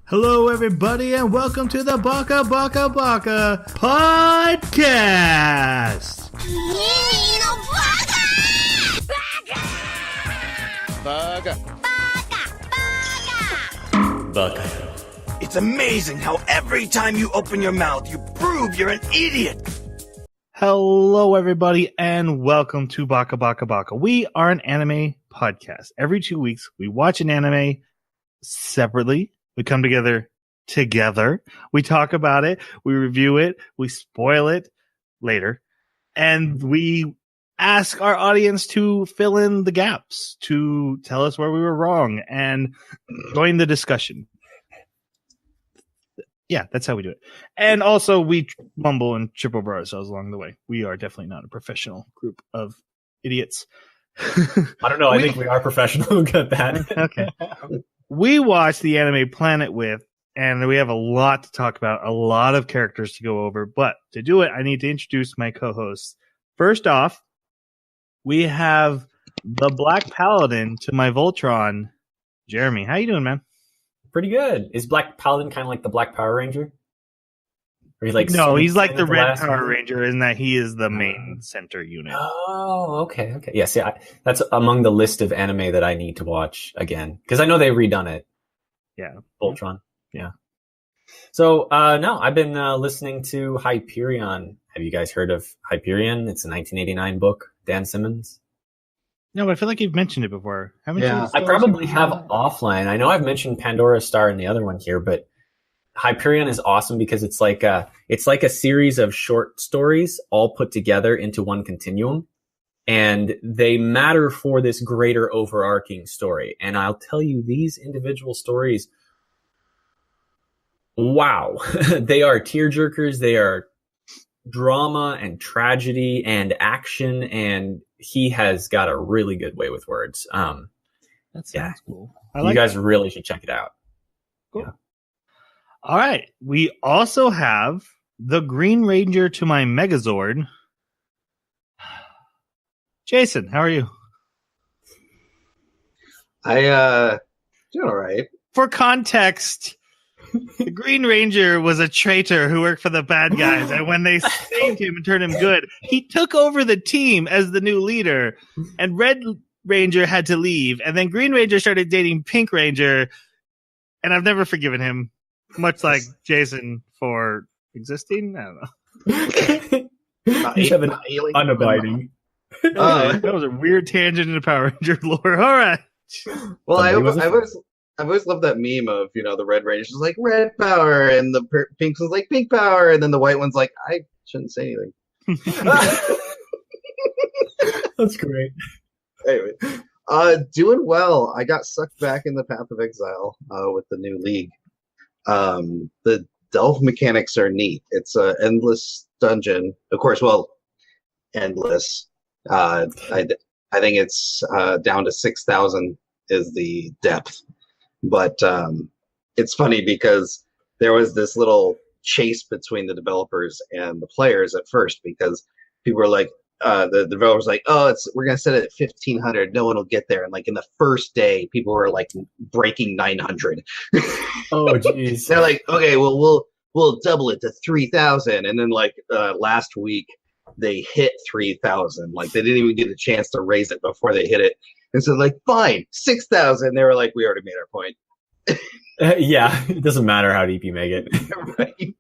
Hello, everybody, and welcome to the Baka podcast. Baka. It's amazing how every time you open your mouth, you prove you're an idiot. Hello, everybody, and welcome to Baka. We are an anime podcast. Every 2 weeks, we watch an anime separately. We come together. We talk about it. We review it. We spoil it later. And we ask our audience to fill in the gaps, to tell us where we were wrong, and join the discussion. Yeah, that's how we do it. And also, we mumble and trip over ourselves along the way. We are definitely not a professional group of idiots. I don't know. I think we are professional at that. Okay. We watched the anime Planet with, and we have a lot to talk about, a lot of characters to go over. But to do it, I need to introduce my co-hosts. First off, we have the Black Paladin to my Voltron, Jeremy. How you doing, man? Pretty good. Is Black Paladin kind of like the Black Power Ranger? Or he's like no, he's like the Red Power Ranger in that he is the main center unit. Oh, okay. Yes, yeah. That's among the list of anime that I need to watch again. Because I know they've redone it. Yeah. Voltron. Yeah. So, no, I've been listening to Hyperion. Have you guys heard of Hyperion? It's a 1989 book. Dan Simmons. No, but I feel like you've mentioned it before. Haven't you? I probably have offline. I know I've mentioned Pandora's Star in the other one here, but Hyperion is awesome because it's like a series of short stories all put together into one continuum, and they matter for this greater overarching story. And I'll tell you, these individual stories, wow, they are tearjerkers. They are drama and tragedy and action, and he has got a really good way with words. That sounds cool. You guys really should check it out. Cool. Yeah. All right. We also have the Green Ranger to my Megazord. Jason, how are you? Doing all right. For context, the Green Ranger was a traitor who worked for the bad guys, and when they saved him and turned him good, he took over the team as the new leader, and Red Ranger had to leave, and then Green Ranger started dating Pink Ranger, and I've never forgiven him, much like Jason for existing. I don't know. You have an unabiding. That was a weird tangent into Power Ranger lore. All right. Well, I've always loved that meme of, the Red Ranger's like red power and the Pink one's like pink power, and then the white one's like, I shouldn't say anything. That's great. Anyway, doing well. I got sucked back in the Path of Exile with the new league. The delve mechanics are neat. It's an endless dungeon, of course. Well, endless. I think it's down to 6,000 is the depth. But it's funny because there was this little chase between the developers and the players at first, because people were like, the developers were like, we're going to set it at 1,500. No one will get there. And like in the first day, people were like breaking 900. Oh, geez. They're like, okay, well, we'll double it to 3,000. And then like last week, they hit 3,000. Like they didn't even get a chance to raise it before they hit it. And so like, fine, 6,000. They were like, we already made our point. Yeah, it doesn't matter how deep you make it. Right.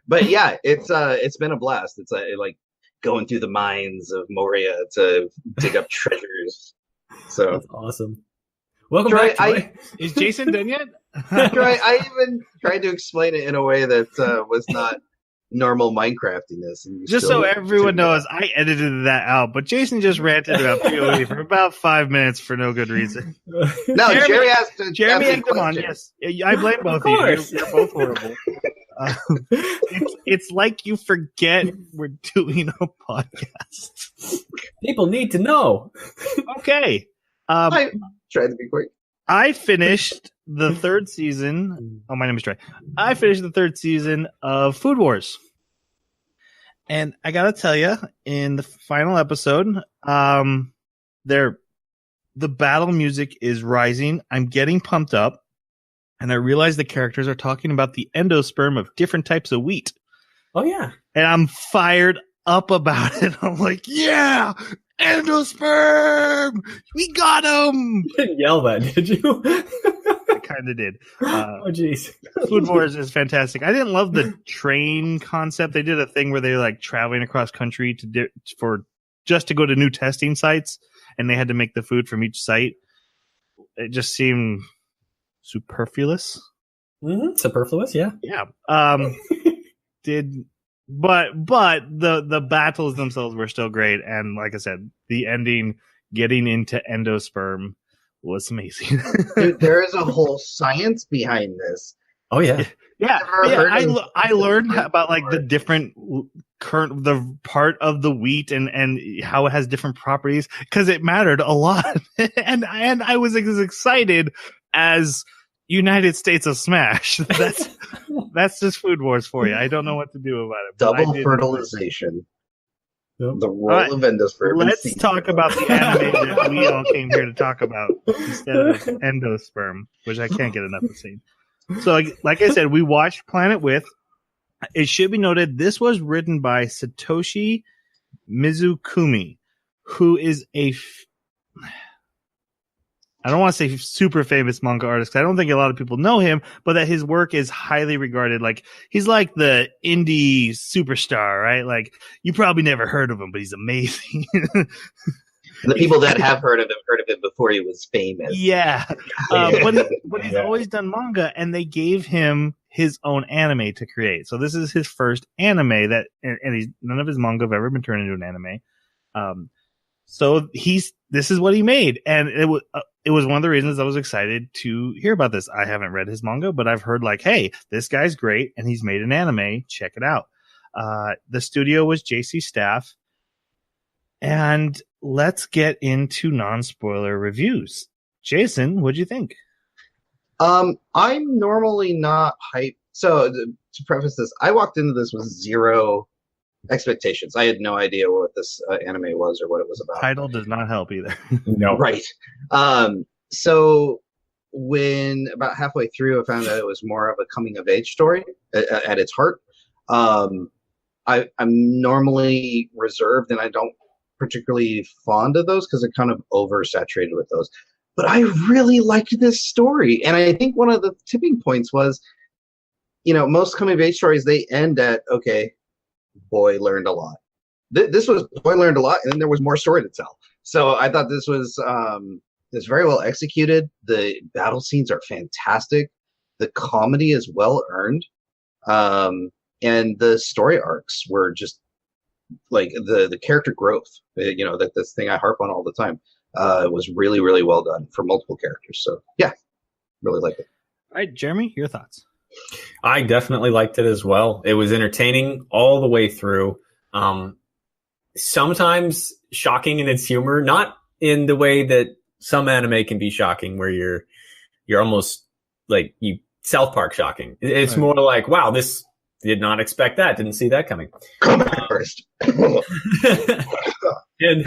But yeah, it's been a blast. It's like going through the mines of Moria to dig up treasures. So that's awesome. Welcome back. Troy. Is Jason done yet? Troy, I even tried to explain it in a way that was not normal Minecraftiness. Just so everyone knows, I edited that out, but Jason just ranted about PoE for about 5 minutes for no good reason. No, Jeremy asked come on, yes. I blame both of you. You're both horrible. It's like you forget we're doing a podcast. People need to know. Okay. I tried to be quick. I finished the third season. Oh, my name is Troy. I finished the third season of Food Wars. And I got to tell you, in the final episode, the battle music is rising. I'm getting pumped up. and I realized the characters are talking about the endosperm of different types of wheat. Oh yeah. And I'm fired up about it. I'm like, yeah, endosperm, we got him. You didn't yell that, did you? I kind of did. Oh jeez. Food Wars is fantastic. I didn't love the train concept. They did a thing where they like traveling across country just to go to new testing sites, and they had to make the food from each site. It just seemed superfluous. Mm-hmm. Superfluous, yeah. Yeah. But the battles themselves were still great, and like I said, the ending, getting into endosperm, was amazing. Dude, there is a whole science behind this. Oh yeah. Yeah. I learned about like the different the part of the wheat and how it has different properties, because it mattered a lot. and I was as excited as United States of Smash. That's just Food Wars for you. I don't know what to do about it. Double fertilization. Yep. The role of endosperm. Let's talk about the anime that we all came here to talk about instead of endosperm, which I can't get enough of seeing. So, like I said, we watched Planet With. It should be noted this was written by Satoshi Mizukumi, who is I don't want to say super famous manga artist, 'cause I don't think a lot of people know him, but that his work is highly regarded. Like, he's like the indie superstar, right? Like, you probably never heard of him, but he's amazing. The people that have heard of him before he was famous. Yeah. But he's always done manga, and they gave him his own anime to create. So this is his first anime and none of his manga have ever been turned into an anime. So this is what he made, and it was one of the reasons I was excited to hear about this. I haven't read his manga, but I've heard like, hey, this guy's great, and he's made an anime. Check it out. The studio was JC Staff, and let's get into non-spoiler reviews. Jason, what'd you think? I'm normally not hyped. So to preface this, I walked into this with zero expectations. I had no idea what this anime was or what it was about. Title does not help either. No. Right. So when about halfway through, I found out it was more of a coming of age story at its heart. I'm normally reserved, and I don't particularly fond of those because they're kind of oversaturated with those. But I really liked this story, and I think one of the tipping points was, most coming of age stories, they end at, okay, boy learned a lot. This was boy learned a lot, and then there was more story to tell. So I thought this was very well executed. The battle scenes are fantastic. The comedy is well earned, and the story arcs were just like the character growth. That this thing I harp on all the time. Was really, really well done for multiple characters. So yeah, really liked it. All right, Jeremy, your thoughts? I definitely liked it as well. It was entertaining all the way through. Sometimes shocking in its humor, not in the way that some anime can be shocking, where you're almost like South Park shocking. It's more like, wow, this did not expect that, didn't see that coming. Come back first. And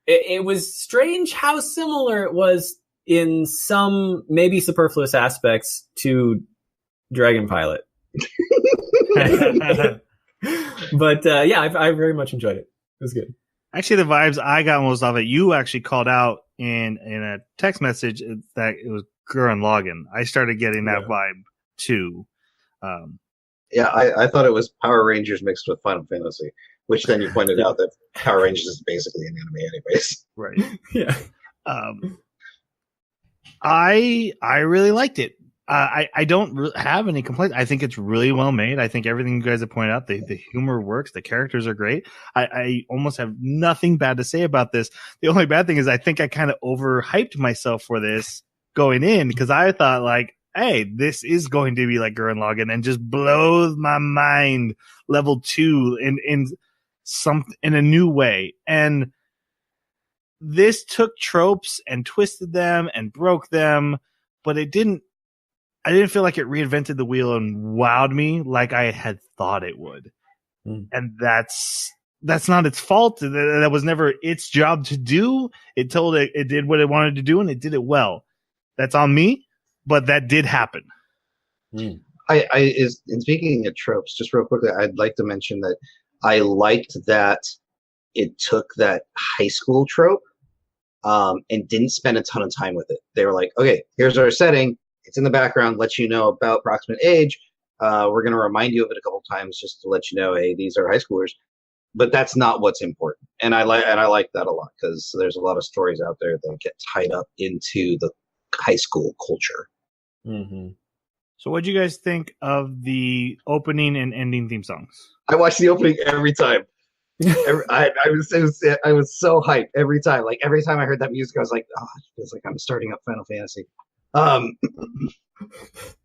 it was strange how similar it was in some maybe superfluous aspects to Dragon Pilot. But yeah, I very much enjoyed it. It was good. Actually, the vibes I got most of it, you actually called out in a text message that it was Gurren Lagann. I started getting that vibe too. Yeah, I thought it was Power Rangers mixed with Final Fantasy, which then you pointed out that Power Rangers is basically an anime anyways. Right. Yeah. I really liked it. I don't have any complaints. I think it's really well made. I think everything you guys have pointed out, the humor works. The characters are great. I almost have nothing bad to say about this. The only bad thing is I think I kind of overhyped myself for this going in, because I thought like, hey, this is going to be like Gurren Lagann and just blows my mind level 2 in a new way. And this took tropes and twisted them and broke them, but I didn't feel like it reinvented the wheel and wowed me like I had thought it would. And that's not its fault. That was never its job to do. It did what it wanted to do, and it did it well. That's on me. but that did happen. Mm. In speaking of tropes, just real quickly, I'd like to mention that I liked that it took that high school trope and didn't spend a ton of time with it. They were like, okay, here's our setting. It's in the background, let you know about approximate age. We're going to remind you of it a couple times just to let you know, hey, these are high schoolers. But that's not what's important. And I like that a lot because there's a lot of stories out there that get tied up into the high school culture. Mm-hmm. So what do you guys think of the opening and ending theme songs? I watch the opening every time. I was so hyped every time. Like every time I heard that music, I was like, oh, it feels like I'm starting up Final Fantasy.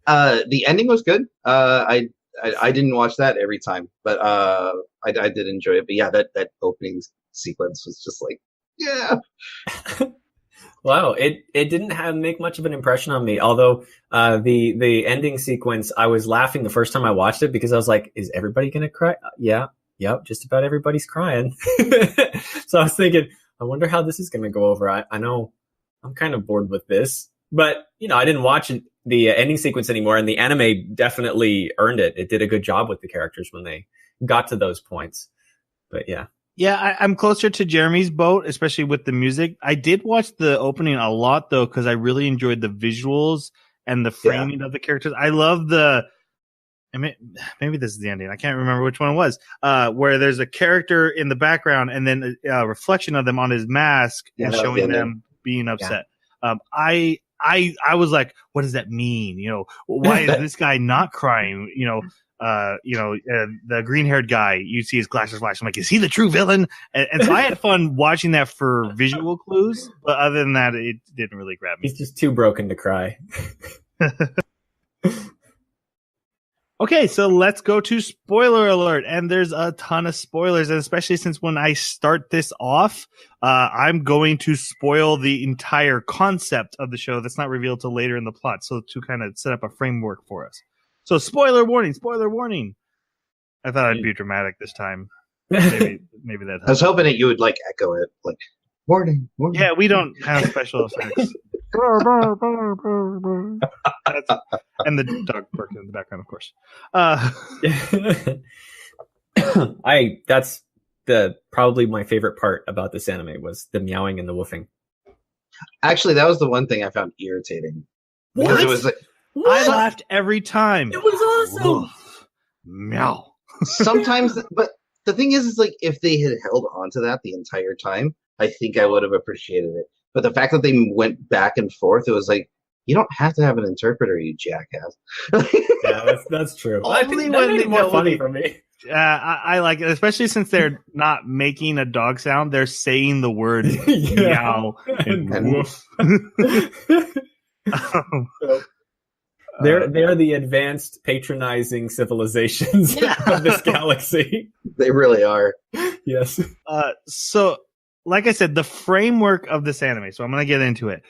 The ending was good. I didn't watch that every time, but I did enjoy it. But yeah, that opening sequence was just like, yeah. Wow, it didn't make much of an impression on me. Although the ending sequence, I was laughing the first time I watched it because I was like, "Is everybody gonna cry?" Yep, just about everybody's crying. So I was thinking, I wonder how this is gonna go over. I know I'm kind of bored with this, but I didn't watch the ending sequence anymore, and the anime definitely earned it. It did a good job with the characters when they got to those points. But yeah. Yeah, I'm closer to Jeremy's boat, especially with the music. I did watch the opening a lot, though, because I really enjoyed the visuals and the framing of the characters. I love maybe this is the ending. I can't remember which one it was, where there's a character in the background and then a reflection of them on his mask and showing them being upset. Yeah. I was like, what does that mean? Why is this guy not crying? The green-haired guy, you see his glasses flash. I'm like, is he the true villain? And so I had fun watching that for visual clues, but other than that, it didn't really grab me. He's just too broken to cry. Okay, so let's go to spoiler alert. And there's a ton of spoilers, and especially since when I start this off, I'm going to spoil the entire concept of the show that's not revealed till later in the plot. So to kind of set up a framework for us. So spoiler warning. I thought I'd be dramatic this time. Maybe that helps. I was hoping that you would echo it, warning. Yeah, we don't have special effects. And the dog barking in the background, of course. That's probably my favorite part about this anime was the meowing and the woofing. Actually, that was the one thing I found irritating. What? It was I laughed every time. It was awesome. Woof. Meow. Sometimes, but the thing is if they had held on to that the entire time, I think I would have appreciated it. But the fact that they went back and forth, it was like, you don't have to have an interpreter, you jackass. Yeah, that's true. I think that made it more funny for me. I like it, especially since they're not making a dog sound; they're saying the word meow and woof. They're the advanced, patronizing civilizations of this galaxy. They really are. Yes. So, like I said, the framework of this anime. So I'm going to get into it.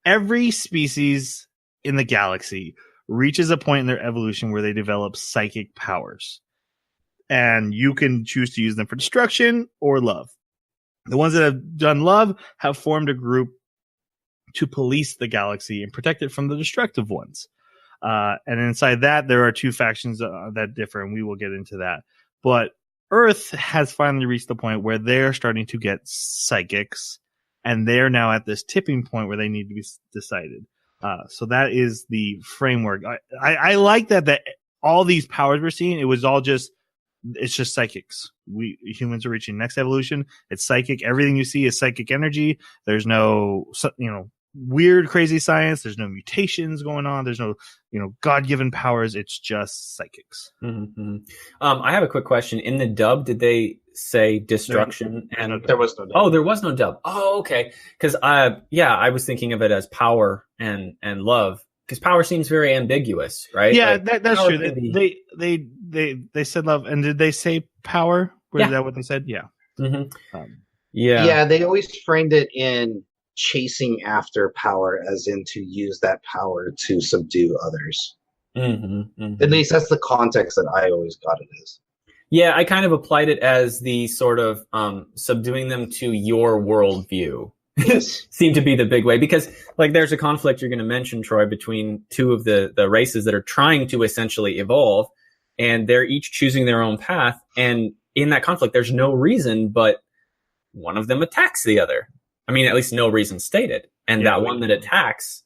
Every species in the galaxy reaches a point in their evolution where they develop psychic powers, and you can choose to use them for destruction or love. The ones that have done love have formed a group to police the galaxy and protect it from the destructive ones. And inside that, there are two factions that differ, and we will get into that. But Earth has finally reached the point where they're starting to get psychics, and they're now at this tipping point where they need to be decided. So that is the framework. I like that all these powers we're seeing, it's just psychics. We humans are reaching next evolution. It's psychic. Everything you see is psychic energy. There's no, weird, crazy science. There's no mutations going on. There's no, God-given powers. It's just psychics. Mm-hmm. I have a quick question. In the dub, did they say destruction? There was no dub. Oh, there was no dub. Oh, okay. Because I was thinking of it as power and love. Because power seems very ambiguous, right? Yeah, that's true. They said love, and did they say power? Is that what they said? Yeah. Mm-hmm. Yeah, they always framed it in chasing after power, as in to use that power to subdue others. Mm-hmm, mm-hmm. At least that's the context that I always got it as. Yeah, I kind of applied it as the sort of subduing them to your worldview, Yes. seem to be the big way, because like there's a conflict you're going to mention, Troy, between two of the races that are trying to essentially evolve, and they're each choosing their own path. And in that conflict, there's no reason, but one of them attacks the other. I mean, at least no reason stated. And that one that attacks,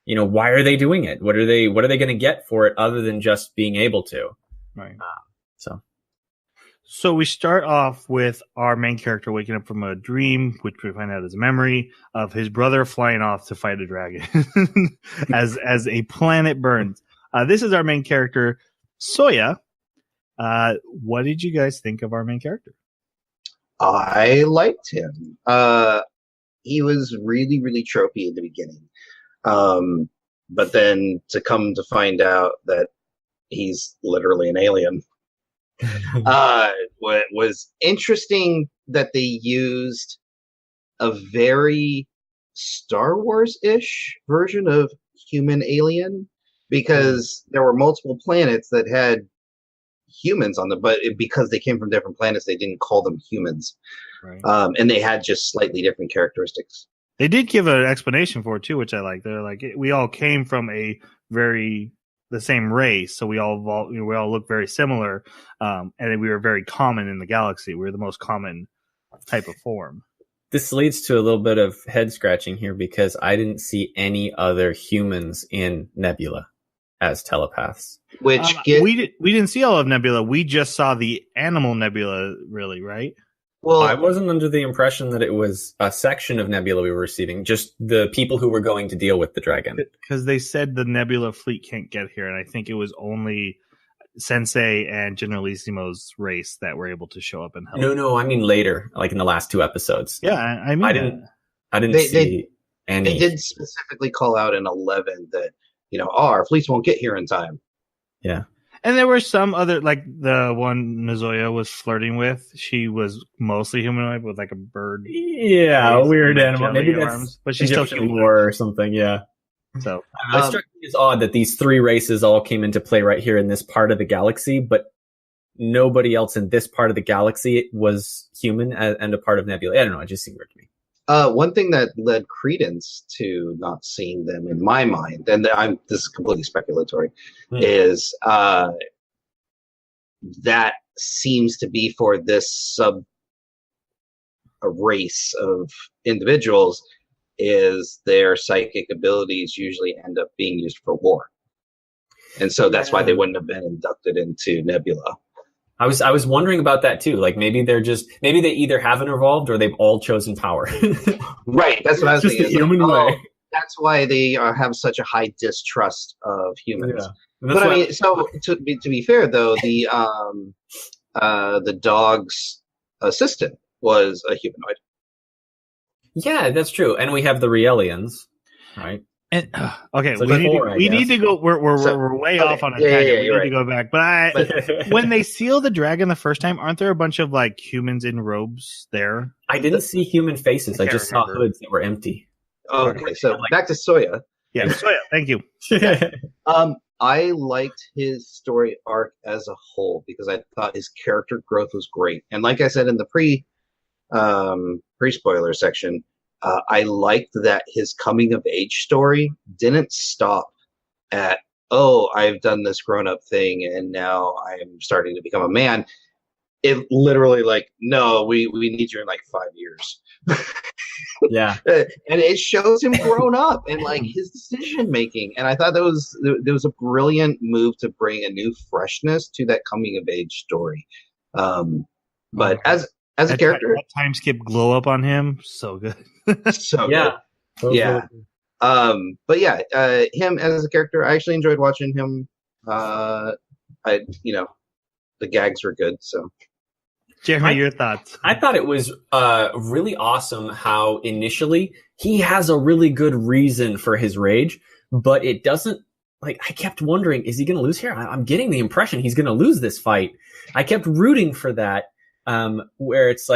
you know, why are they doing it? What are they going to get for it other than just being able to? Right. So we start off with our main character waking up from a dream, which we find out is a memory of his brother flying off to fight a dragon as a planet burns. This is our main character, Soya. What did you guys think of our main character? I liked him. He was really, really tropey in the beginning. But then to come to find out that he's literally an alien. What was interesting that they used a very Star Wars-ish version of human alien, because there were multiple planets that had humans on them, but because they came from different planets, they didn't call them humans. Right. And they had just slightly different characteristics. They did give an explanation for it too, which I like. They're like, we all came from the same race, so we all look very similar, and we were very common in the galaxy. We were the most common type of form. this leads to a little bit of head scratching here, because I didn't see any other humans in Nebula as telepaths. Which we didn't see all of Nebula. We just saw the animal Nebula, really, right? Well, I wasn't under the impression that it was a section of Nebula we were receiving, just the people who were going to deal with the dragon. Because they said the Nebula fleet can't get here, and I think it was only Sensei and Generalissimo's race that were able to show up and help. No, I mean later, like in the last two episodes. Yeah, I mean, I didn't see any. They did specifically call out in 11 that, our fleets won't get here in time. Yeah. And there were some other, like the one Nazoya was flirting with. She was mostly humanoid with like a bird. Yeah, a weird animal. Maybe that's arms, but she's Egyptian still lore or something. Yeah. So it struck me as odd that these three races all came into play right here in this part of the galaxy, but nobody else in this part of the galaxy was human and a part of Nebula. I don't know. It just seemed weird to me. One thing that led credence to not seeing them in my mind, and this is completely speculatory, is that seems to be for this race of individuals, is their psychic abilities usually end up being used for war. And so that's why they wouldn't have been inducted into Nebula. I was wondering about that too. Like maybe they either haven't evolved or they've all chosen power. Right. That's what I was just thinking. The human way. That's why they have such a high distrust of humans. Yeah. But I mean, so to be fair though, the dog's assistant was a humanoid. Yeah, that's true. And we have the Realians, right? And okay, So we need to go. We're way off on a tangent. We need to go back. But when they seal the dragon the first time, aren't there a bunch of like humans in robes there? I didn't see human faces. I just remember. saw hoods that were empty. Okay, so back to Soya. Yeah, Soya, thank you. I liked his story arc as a whole because I thought his character growth was great. And like I said in the pre-spoiler section, I liked that his coming of age story didn't stop at, I've done this grown up thing and now I'm starting to become a man. It literally no, we need you in 5 years. Yeah. And it shows him grown up and his decision making. And I thought there was a brilliant move to bring a new freshness to that coming of age story. But as a character, that time skip glow up on him, so good. So yeah. good. Yeah. But yeah, him as a character, I actually enjoyed watching him. The gags were good. So, Jeremy, your thoughts? I thought it was really awesome how initially he has a really good reason for his rage, but it doesn't. I kept wondering, is he going to lose here? I'm getting the impression he's going to lose this fight. I kept rooting for that. Where it's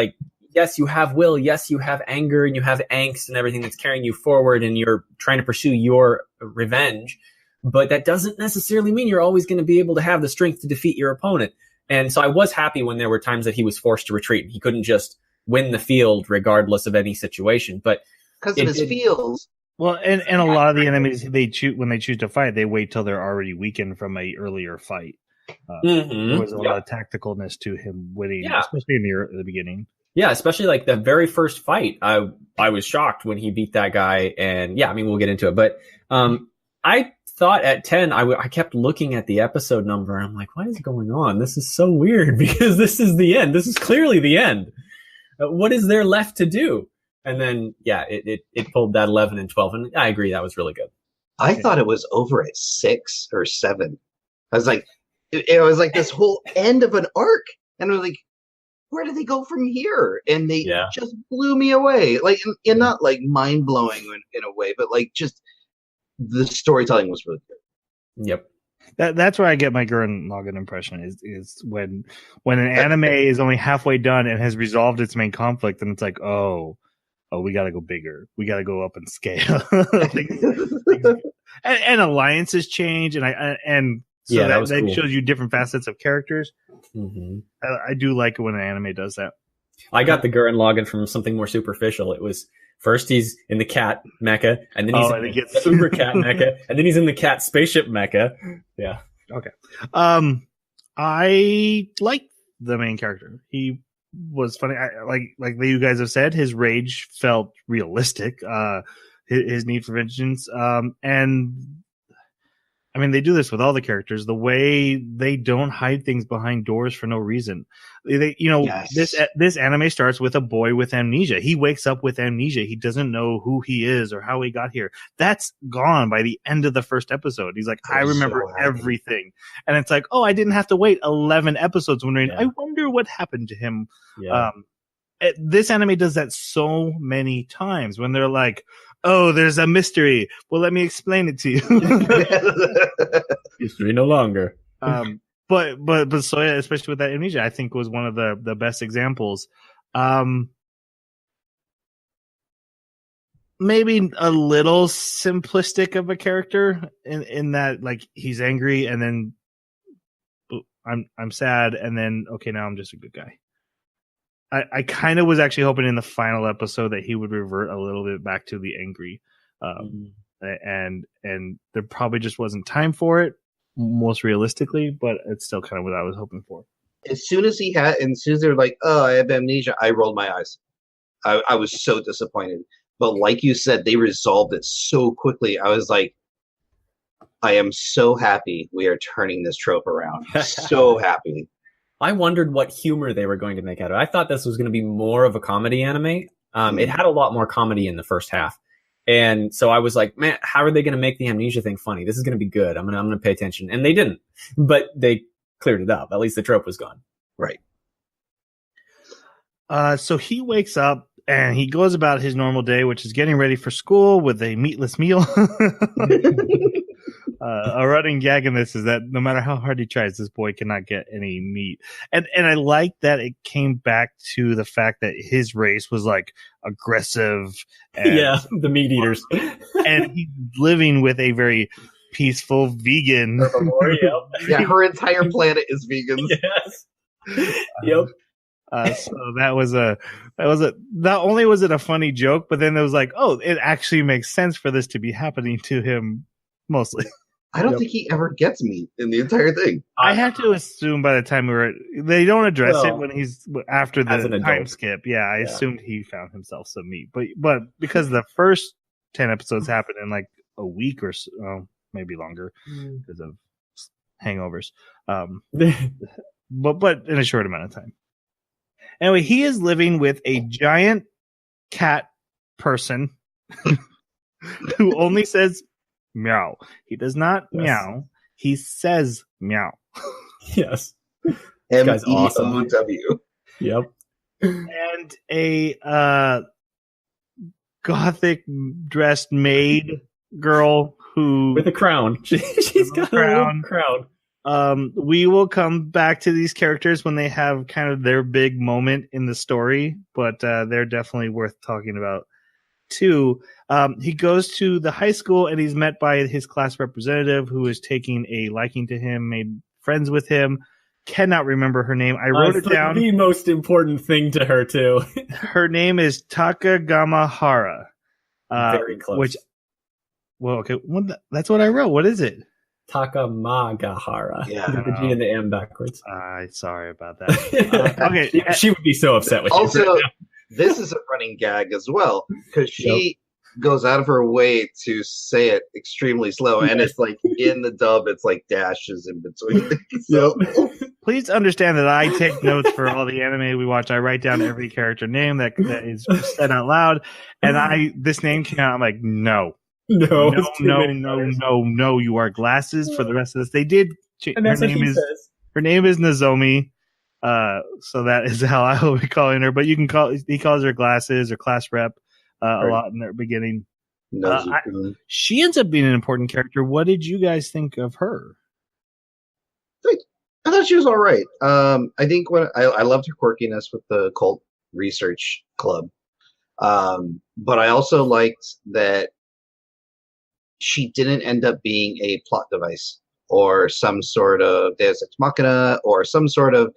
yes, you have will, yes, you have anger, and you have angst and everything that's carrying you forward, and you're trying to pursue your revenge, but that doesn't necessarily mean you're always going to be able to have the strength to defeat your opponent. And so I was happy when there were times that he was forced to retreat. He couldn't just win the field regardless of any situation. But because of his feels. Well, and a lot of the enemies when they choose to fight, they wait till they're already weakened from a earlier fight. There was a lot of tacticalness to him winning, especially in the beginning. Yeah, especially like the very first fight. I was shocked when he beat that guy, and yeah, I mean we'll get into it, but I thought at 10, I kept looking at the episode number, and I'm like, what is going on? This is so weird because this is the end. This is clearly the end. What is there left to do? And then, yeah, it pulled that 11 and 12, and I agree, that was really good. I thought it was over at 6 or 7. I was like, it was like this whole end of an arc, and I was like, where do they go from here? And they just blew me away. Like, and not like mind blowing in a way, but like just the storytelling was really good. Yep. That's where I get my Gurren Lagann impression is when an anime is only halfway done and has resolved its main conflict, and it's like, oh, we got to go bigger. We got to go up in scale. and alliances change, and so that cool. Shows you different facets of characters. Mm-hmm. I do like it when an anime does that. I got the Gurren Lagann from something more superficial. It was first he's in the cat mecha, and then he's in the uber cat mecha, and then he's in the cat spaceship mecha. Yeah. Okay. I like the main character. He was funny. Like you guys have said, his rage felt realistic. His need for vengeance. And I mean, they do this with all the characters. The way they don't hide things behind doors for no reason. This anime starts with a boy with amnesia. He wakes up with amnesia. He doesn't know who he is or how he got here. That's gone by the end of the first episode. He's like, I remember everything. And it's like, oh, I didn't have to wait 11 episodes wondering, I wonder what happened to him. Yeah. This anime does that so many times when they're like, oh, there's a mystery. Well, let me explain it to you. Mystery no longer. But Soya, especially with that amnesia, I think was one of the best examples. Maybe a little simplistic of a character in that, like, he's angry and then I'm sad and then okay, now I'm just a good guy. I kind of was actually hoping in the final episode that he would revert a little bit back to the angry, and there probably just wasn't time for it, most realistically, but it's still kind of what I was hoping for. As soon as they were like, "Oh, I have amnesia," I rolled my eyes. I was so disappointed. But like you said, they resolved it so quickly. I was like, I am so happy we are turning this trope around. So happy. I wondered what humor they were going to make out of it. I thought this was going to be more of a comedy anime. It had a lot more comedy in the first half. And so I was like, man, how are they going to make the amnesia thing funny? This is going to be good. I'm going to pay attention. And they didn't, but they cleared it up. At least the trope was gone. Right. So he wakes up and he goes about his normal day, which is getting ready for school with a meatless meal. A running gag in this is that no matter how hard he tries, this boy cannot get any meat. And I like that it came back to the fact that his race was like aggressive. And the meat eaters. And he's living with a very peaceful vegan. Yeah, her entire planet is vegan. Yes. Yep. So not only was it a funny joke, but then it was like, oh, it actually makes sense for this to be happening to him mostly. I don't think he ever gets meat in the entire thing. I had to assume by the time they don't address it when he's after the time skip. Yeah, I assumed he found himself some meat, but because the first 10 episodes happened in like a week or so, maybe longer because of hangovers. But in a short amount of time. Anyway, he is living with a giant cat person who only says meow. He does not meow. He says meow. Yes. This guy's awesome. Yep. And a gothic dressed maid girl who with a crown. She's got a crown. We will come back to these characters when they have kind of their big moment in the story, but they're definitely worth talking about too. He goes to the high school and he's met by his class representative who is taking a liking to him, made friends with him. Cannot remember her name. I wrote it down. The most important thing to her too. Her name is Takagamahara. Very close. Which, well, okay, that's what I wrote. What is it? Takamagahara. Yeah. The G and the M backwards. Sorry about that. Okay, she would be so upset with you. Also, this is a running gag as well because she goes out of her way to say it extremely slow, and it's like in the dub, it's like dashes in between. So, please understand that I take notes for all the anime we watch. I write down every character name that is said out loud, and this name came out. I'm like, no. No, you are glasses for the rest of this. They did. Her name is Nozomi. So that is how I will be calling her. But he calls her glasses or class rep a lot in the beginning. She ends up being an important character. What did you guys think of her? I thought she was all right. I think when I loved her quirkiness with the cult research club, but I also liked that she didn't end up being a plot device or some sort of Deus Ex Machina or some sort of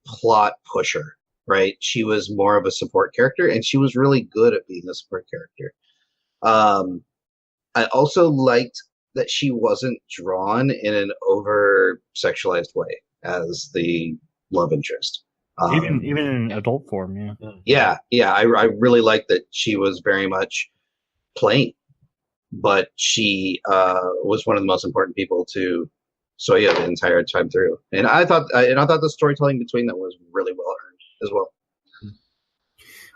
plot pusher, right? She was more of a support character, and she was really good at being a support character. I also liked that she wasn't drawn in an over sexualized way as the love interest. Even in adult form, yeah. I really liked that she was very much plain, but she was one of the most important people to Soya the entire time through, and I thought the storytelling between them was really well earned as well.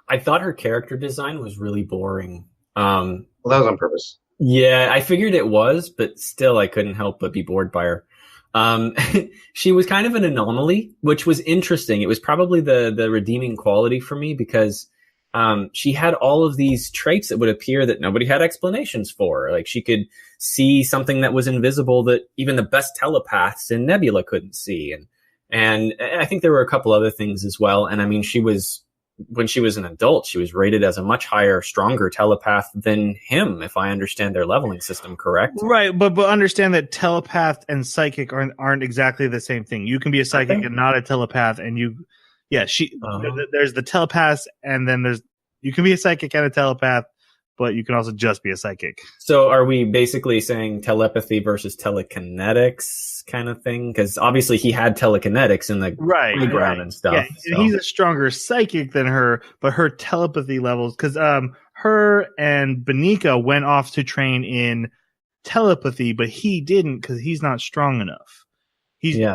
I thought her character design was really boring. Well, that was on purpose. Yeah, I figured it was, but still, I couldn't help but be bored by her. She was kind of an anomaly, which was interesting. It was probably the redeeming quality for me because she had all of these traits that would appear that nobody had explanations for. Like she could see something that was invisible that even the best telepaths in Nebula couldn't see. And I think there were a couple other things as well. And I mean, when she was an adult, she was rated as a much higher, stronger telepath than him, if I understand their leveling system correct. Right, but understand that telepath and psychic aren't exactly the same thing. You can be a psychic and not a telepath, and there's the telepath, and then you can be a psychic and a telepath, but you can also just be a psychic. So are we basically saying telepathy versus telekinetics kind of thing? Because obviously he had telekinetics in the playground and stuff. Yeah, so. He's a stronger psychic than her, but her telepathy levels, because her and Benika went off to train in telepathy, but he didn't because he's not strong enough.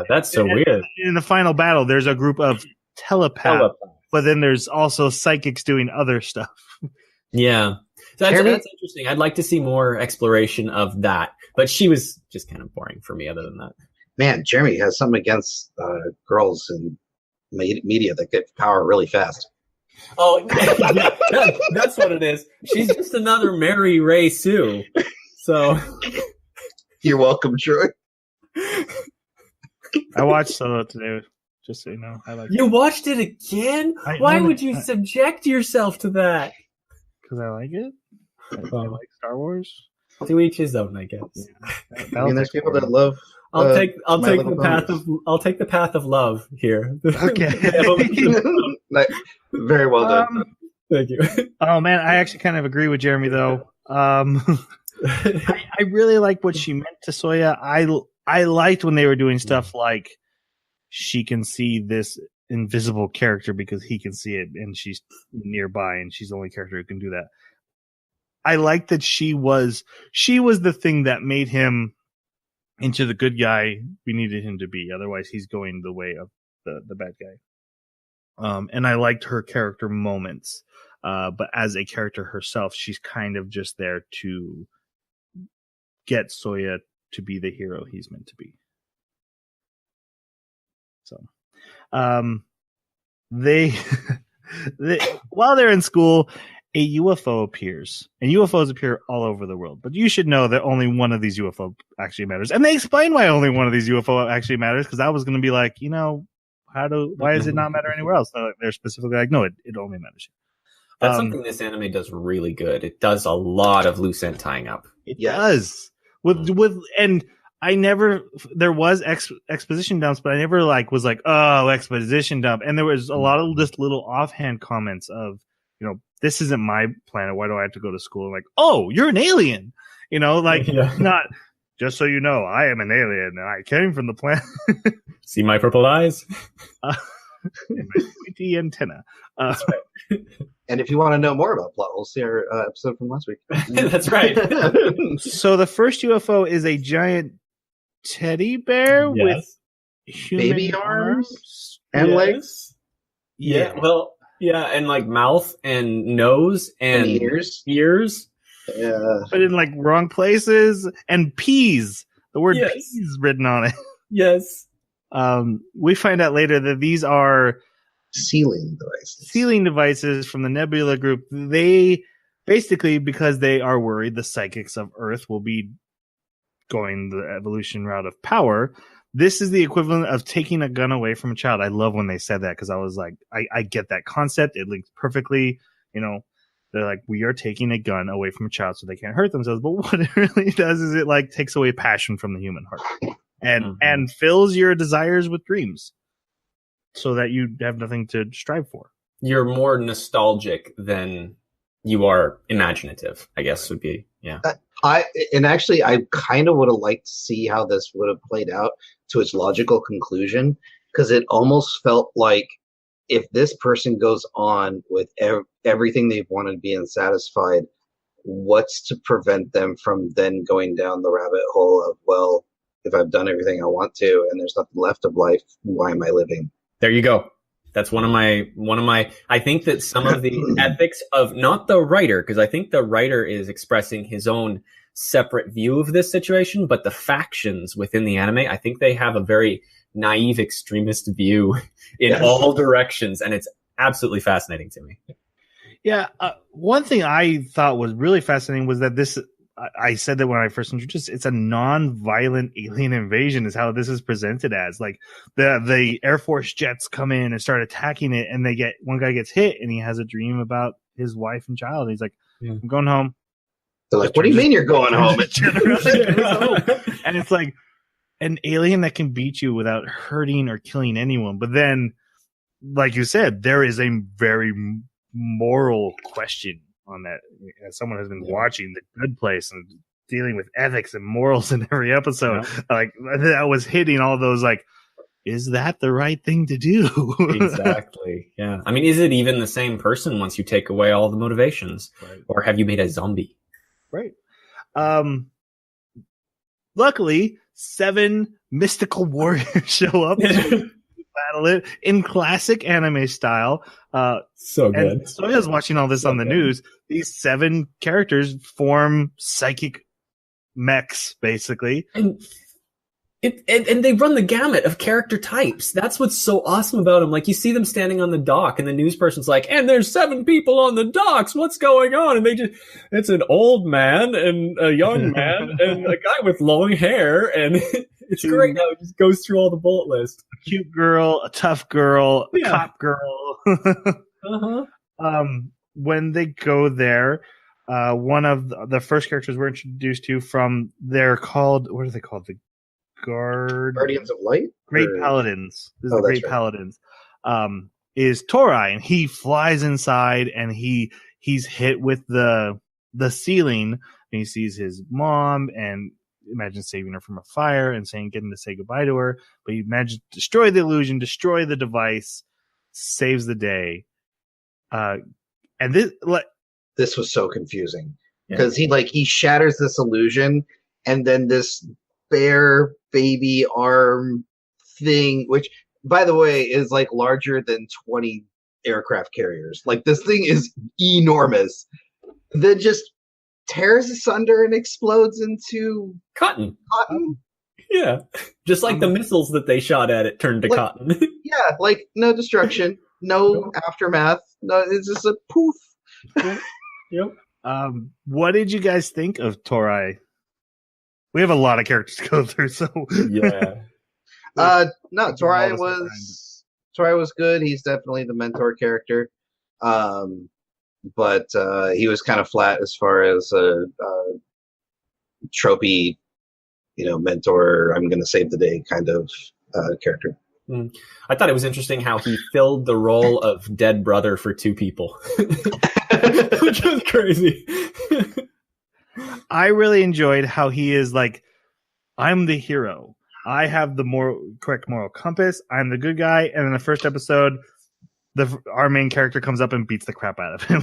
That's so weird. In the final battle, there's a group of telepaths, but then there's also psychics doing other stuff. Yeah. So that's interesting. I'd like to see more exploration of that, but she was just kind of boring for me other than that. Man, Jeremy has something against girls in media that get power really fast. Oh, that's what it is. She's just another Mary Ray Sue. So you're welcome, Troy. I watched Solo today, just so you know. You watched it again? Why would you subject yourself to that? Because I like it. I like Star Wars. To each his own, I guess. I mean, there's people that love. I'll take the path of love here. Okay. Very well done. Thank you. Oh man, I actually kind of agree with Jeremy though. I really like what she meant to Soya. I liked when they were doing stuff like she can see this invisible character because he can see it and she's nearby and she's the only character who can do that. I like that she was the thing that made him into the good guy we needed him to be. Otherwise he's going the way of the bad guy. And I liked her character moments. But as a character herself, she's kind of just there to get Soya to be the hero he's meant to be. So, they while they're in school, a UFO appears, and UFOs appear all over the world. But you should know that only one of these UFO actually matters, and they explain why only one of these UFO actually matters. Because I was going to be like, why does it not matter anywhere else? They're specifically like, no, it only matters. That's something this anime does really good. It does a lot of loose end tying up. It does and I never, there was exposition dumps, but I never was like, oh, exposition dump. And there was a lot of just little offhand comments of, this isn't my planet. Why do I have to go to school? Like, oh, you're an alien. Not just so you know, I am an alien and I came from the planet. See my purple eyes? And my pointy antenna. That's right. And if you want to know more about plot holes, see our episode from last week. That's right. So the first UFO is a giant teddy bear with human baby arms and legs. Yeah. Well, yeah, and like mouth and nose and ears. Yeah. But in like wrong places, and peas. The word peas written on it. Yes. We find out later that these are sealing devices from the Nebula group. They basically, because they are worried the psychics of Earth will be going the evolution route of power. This is the equivalent of taking a gun away from a child. I love when they said that, because I was like, I get that concept. It links perfectly. They're like, we are taking a gun away from a child so they can't hurt themselves. But what it really does is it like takes away passion from the human heart and fills your desires with dreams so that you have nothing to strive for. You're more nostalgic than you are imaginative, I guess would be, yeah. I kind of would have liked to see how this would have played out to its logical conclusion, because it almost felt like if this person goes on with everything they've wanted being satisfied, what's to prevent them from then going down the rabbit hole of, well, if I've done everything I want to and there's nothing left of life, why am I living? There you go. That's one of my, I think that some of the ethics of not the writer, because I think the writer is expressing his own separate view of this situation, but the factions within the anime, I think they have a very naive extremist view in all directions. And it's absolutely fascinating to me. Yeah. One thing I thought was really fascinating was that this, I said that when I first introduced, it's a non-violent alien invasion is how this is presented as. Like the Air Force jets come in and start attacking it, and one guy gets hit and he has a dream about his wife and child. And he's like, I'm going home. They're like, what do you mean you're going home? And it's like an alien that can beat you without hurting or killing anyone. But then, like you said, there is a very moral question on that. As someone has been watching The Good Place and dealing with ethics and morals in every episode, like that was hitting all those, like, is that the right thing to do? Exactly. Yeah. I mean, is it even the same person once you take away all the motivations? Right. Or have you made a zombie? Right. Luckily, 7 mystical warriors show up to battle it in classic anime style. So good. And Soya's watching all this on the news. These 7 characters form psychic mechs, basically. And they run the gamut of character types. That's what's so awesome about them. Like, you see them standing on the dock, and the news person's like, and there's 7 people on the docks. What's going on? And it's an old man and a young man and a guy with long hair. And it's great how it just goes through all the bullet list. A cute girl, a tough girl, a cop girl. When they go there, one of the first characters we're introduced to they're called, what are they called? The Guardians of Light? Great Paladins. This is the Great Paladins. Is Torai, and he flies inside, and he's hit with the ceiling, and he sees his mom, and imagines saving her from a fire and getting to say goodbye to her, but he manages to destroy the illusion, destroy the device, saves the day. And this was so confusing because he shatters this illusion, and then this bear baby arm thing, which, by the way, is like larger than 20 aircraft carriers. Like, this thing is enormous. Then just tears asunder and explodes into cotton. Yeah, just like the missiles that they shot at it turned to cotton. Yeah, like no destruction, no aftermath. No, it's just a poof. Yep. What did you guys think of Torai? We have a lot of characters to go through, so yeah. No, Torai was good. He's definitely the mentor character, but he was kind of flat as far as a tropey, mentor. I'm going to save the day kind of character. I thought it was interesting how he filled the role of dead brother for two people, which was crazy. I really enjoyed how he is like, I'm the hero. I have the correct moral compass. I'm the good guy. And in the first episode, our main character comes up and beats the crap out of him.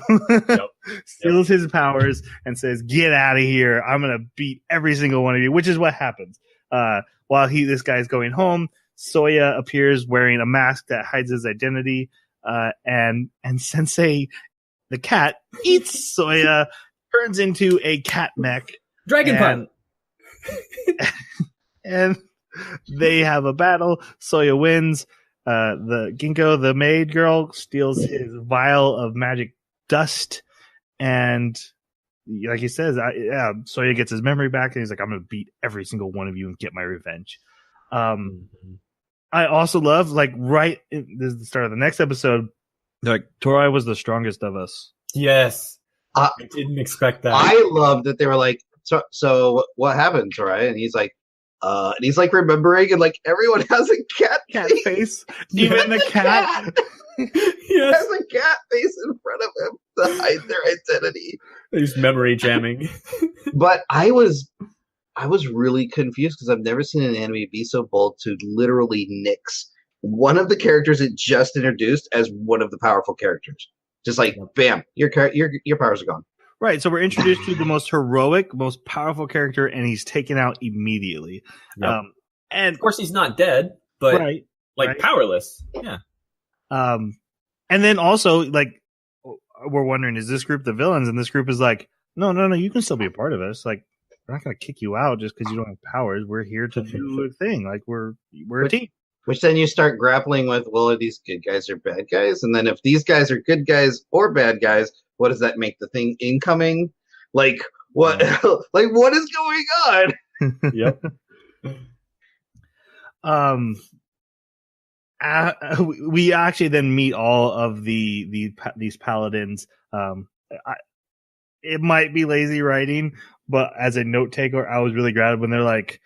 Steals his powers and says, "Get out of here. I'm going to beat every single one of you," which is what happens. While this guy's going home, Soya appears wearing a mask that hides his identity. And Sensei, the cat, eats Soya, turns into a cat mech. Dragon pun. And they have a battle. Soya wins. The Ginkgo, the maid girl, steals his vial of magic dust, and like he says, Soya gets his memory back, and he's like, "I'm gonna beat every single one of you and get my revenge." I also love, like, right in this is the start of the next episode, like, Torai was the strongest of us. Yes, I didn't expect that. I love that they were like, "So what happened, Torai?" And he's like, remembering, and like everyone has a cat face. Even the cat. Yes. Has a cat face in front of him to hide their identity. He's memory jamming. But I was really confused because I've never seen an anime be so bold to literally nix one of the characters it just introduced as one of the powerful characters. Just like, bam, your powers are gone. Right, so we're introduced to the most heroic, most powerful character, and he's taken out immediately. Yep. And of course, he's not dead, but powerless. Yeah. And then also, like, we're wondering, is this group the villains? And this group is like, no, you can still be a part of us. Like, we're not going to kick you out just because you don't have powers. We're here to do a thing. Like, we're a team. Which then you start grappling with, well, are these good guys or bad guys? And then if these guys are good guys or bad guys, what does that make the thing incoming? Like, what? Like, what is going on? Yep. We actually then meet all of these paladins. It might be lazy writing, but as a note taker, I was really glad when they're like,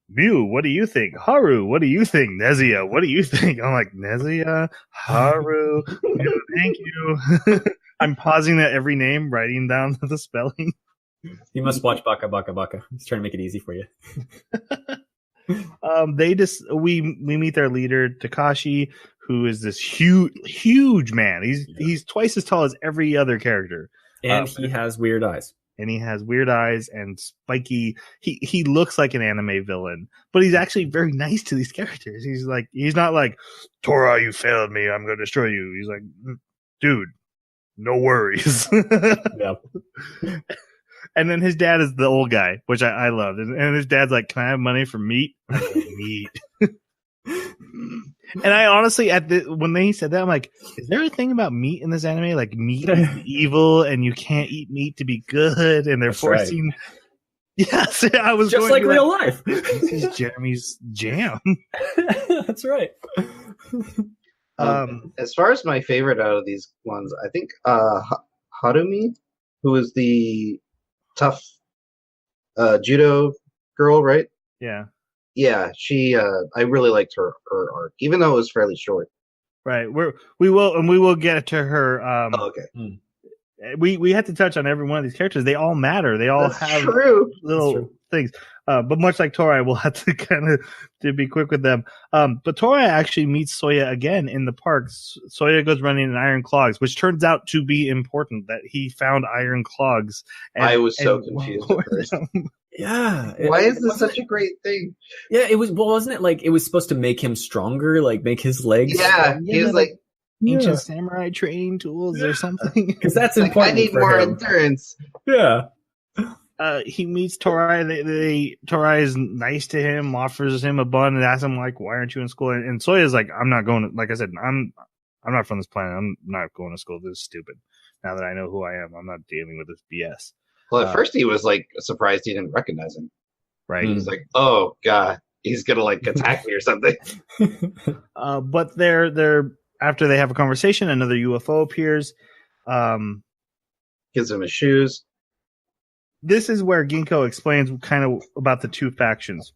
"Mew, what do you think? Haru, what do you think? Nezia, what do you think?" I'm like, "Nezia, Haru, thank you." I'm pausing at every name, writing down the spelling. You must watch Baka Baka Baka. He's trying to make it easy for you. We meet their leader, Takashi, who is this huge man. He's twice as tall as every other character. And he has weird eyes. And he has weird eyes and spiky. He looks like an anime villain, but he's actually very nice to these characters. He's not like, "Tora, you failed me. I'm going to destroy you." He's like, "Dude, no worries." Yep. And then his dad is the old guy, which I loved. And his dad's like, "Can I have money for meat?" Meat. And I honestly, when they said that, I'm like, is there a thing about meat in this anime? Like, meat is evil and you can't eat meat to be good, and they're forcing. Right. Yes, I was just like real life. This is Jeremy's jam. That's right. As far as my favorite out of these ones, I think Harumi, who is the tough judo girl, right? Yeah. Yeah, she. I really liked her arc, even though it was fairly short. Right. We will get to her. Okay. We have to touch on every one of these characters. They all matter. They all have little things. But much like Torai, we'll have to kind of to be quick with them. But Torai actually meets Soya again in the park. Soya goes running in iron clogs, which turns out to be important. That he found iron clogs. I was so confused at first. Yeah. Why is this such a great thing? Yeah, it was. Well, wasn't it like it was supposed to make him stronger, like make his legs? Yeah, he was like ancient samurai training tools or something. Because that's important. I need more endurance. Yeah. He meets Torai. Torai is nice to him, offers him a bun, and asks him like, "Why aren't you in school?" And Soya's like, "I'm not going." Like I said, I'm not from this planet. I'm not going to school. This is stupid. Now that I know who I am, I'm not dealing with this BS. Well, at first he was like surprised he didn't recognize him. Right. He was like, "Oh God, he's gonna like attack me or something." But they're after they have a conversation, another UFO appears. Gives him his shoes. This is where Ginkgo explains kind of about the two factions.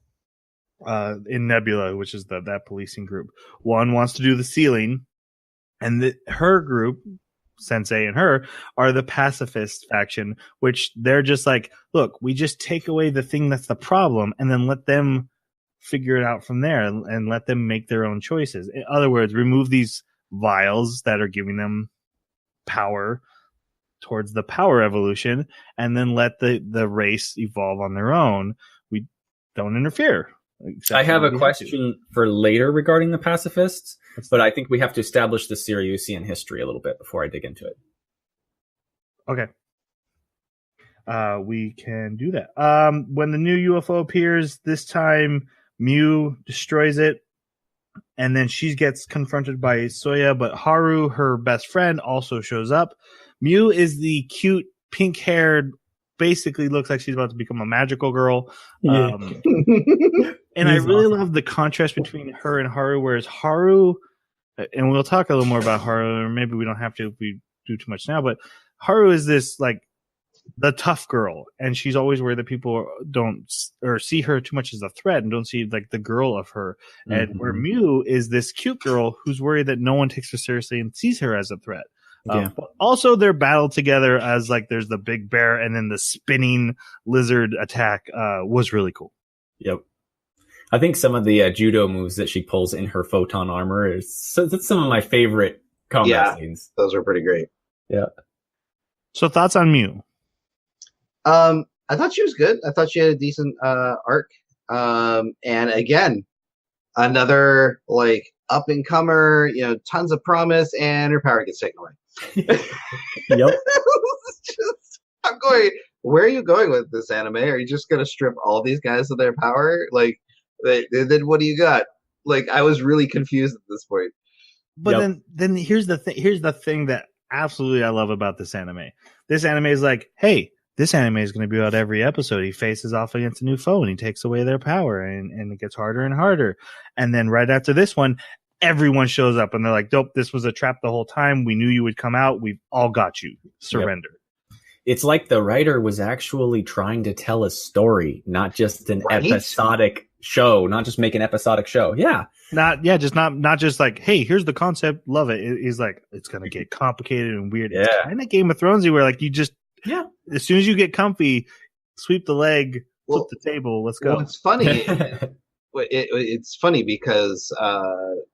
in Nebula, which is that policing group. One wants to do the sealing, and her group, Sensei and her, are the pacifist faction, which they're just like, look, we just take away the thing that's the problem and then let them figure it out from there and let them make their own choices. In other words, remove these vials that are giving them power towards the power evolution and then let the race evolve on their own. We don't interfere. I have a question for later regarding the pacifists, but I think we have to establish the Siriusian history a little bit before I dig into it. Okay. We can do that. When the new UFO appears, this time Mew destroys it, and then she gets confronted by Soya, but Haru, her best friend, also shows up. Mew is the cute, pink-haired, basically looks like she's about to become a magical girl. Yeah. And I really love the contrast between her and Haru, whereas Haru, and we'll talk a little more about Haru, or maybe we don't have to if we do too much now, but Haru is this, like, the tough girl, and she's always worried that people don't or see her too much as a threat and don't see, like, the girl of her. And where Mew is this cute girl who's worried that no one takes her seriously and sees her as a threat. But also their battle together as, like, there's the big bear and then the spinning lizard attack was really cool. Yep. I think some of the judo moves that she pulls in her photon armor that's some of my favorite combat scenes. Those are pretty great. Yeah. So thoughts on Mew? I thought she was good. I thought she had a decent arc. And again, another, like, up and comer, tons of promise, and her power gets taken away. Yep. I'm going, where are you going with this anime? Are you just going to strip all these guys of their power? Like, then what do you got? Like, I was really confused at this point. But then here's the thing. Here's the thing that absolutely I love about this anime. This anime is like, hey, this anime is going to be out every episode. He faces off against a new foe and he takes away their power, and it gets harder and harder. And then right after this one, everyone shows up and they're like, dope, this was a trap the whole time. We knew you would come out. We've all got you. Surrender. Yep. It's like the writer was actually trying to tell a story, not just an episodic show, not just make an episodic show. Yeah. Not just like, hey, here's the concept. Love it. It's like, it's going to get complicated and weird. Yeah. It's kind of Game of Thronesy where, like, you just, as soon as you get comfy, sweep the leg, flip the table. Let's go. Well, it's funny. It's funny because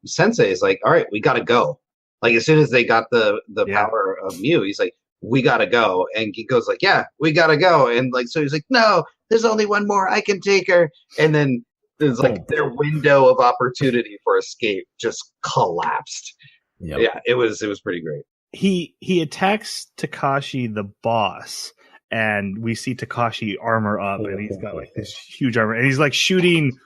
Sensei is like, all right, we got to go. Like, as soon as they got the power of Mew, he's like, we got to go. And he goes like, yeah, we got to go. And, like, so he's like, no, there's only one more. I can take her. And then there's, like, their window of opportunity for escape just collapsed. Yep. Yeah, it was pretty great. He attacks Takashi, the boss, and we see Takashi armor up, and he's got, like, this huge armor, and he's, like, shooting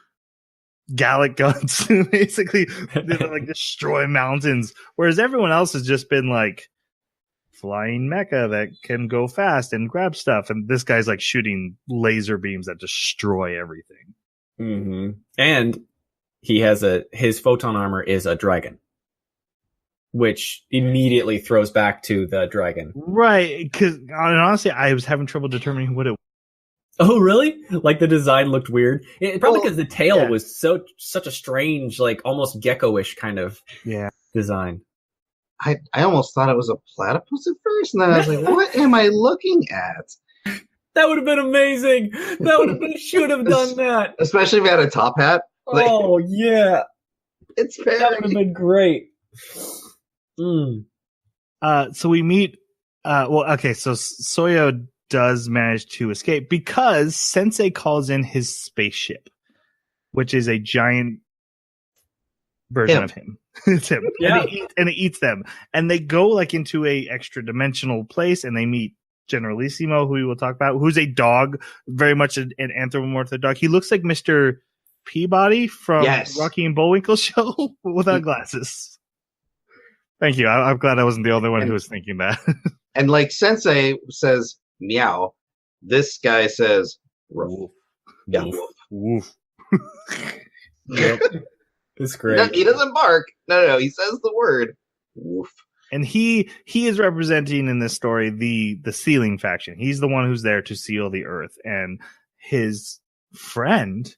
Gallic guns basically like destroy mountains, whereas everyone else has just been like flying mecha that can go fast and grab stuff, and this guy's like shooting laser beams that destroy everything. And he has his photon armor is a dragon, which immediately throws back to the dragon, right? Because honestly, I was having trouble determining what it was. Oh, really? Like, the design looked weird? Probably because the tail was such a strange, like, almost gecko-ish kind of design. I almost thought it was a platypus at first, and then I was like, what am I looking at? That would have been amazing! Should have done that! Especially if it had a top hat. Like, oh, yeah! It's very... That would have been great. So we meet... so Soyo does manage to escape because Sensei calls in his spaceship, which is a giant version of him. It's him. Yeah. And it eats them. And they go, like, into a extra dimensional place, and they meet Generalissimo, who we will talk about, who's a dog, very much an anthropomorphic dog. He looks like Mr. Peabody from Rocky and Bullwinkle show without glasses. Thank you. I'm glad I wasn't the only one who was thinking that. And, like, Sensei says meow, this guy says woof. Yeah, woof. Yep. It's great. No, he doesn't bark. No, he says the word woof. And he is representing in this story the sealing faction. He's the one who's there to seal the earth, and his friend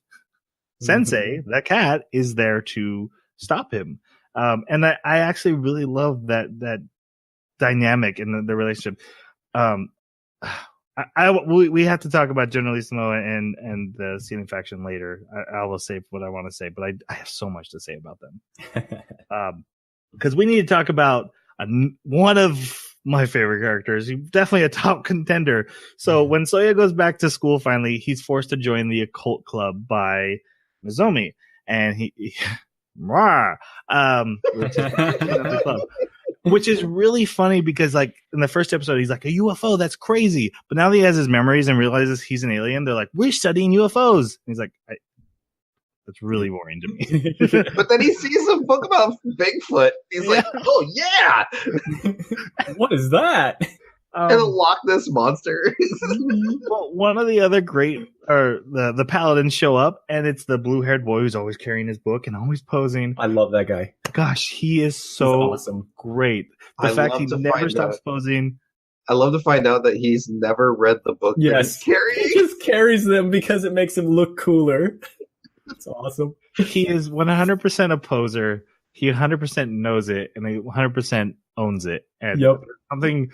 Sensei, the cat, is there to stop him. And I actually really love that dynamic in the relationship. We have to talk about Generalissimo and the Ceiling faction later. I will say what I want to say, but I have so much to say about them. Because we need to talk about one of my favorite characters. He's definitely a top contender. So when Soya goes back to school finally, he's forced to join the occult club by Nozomi, and which is really funny because, like, in the first episode, he's like, a UFO, that's crazy. But now that he has his memories and realizes he's an alien, they're like, we're studying UFOs. And he's like, that's really boring to me. But then he sees a book about Bigfoot. He's like, oh, yeah. What is that? And the Loch Ness Monster. Well, one of the other the paladins show up, and it's the blue-haired boy who's always carrying his book and always posing. I love that guy. Gosh, he is so awesome. Great. The fact he never stops posing. I love to find out that he's never read the book that he's carrying. He just carries them because it makes him look cooler. That's awesome. He is 100% a poser. He 100% knows it, and he 100% owns it. And something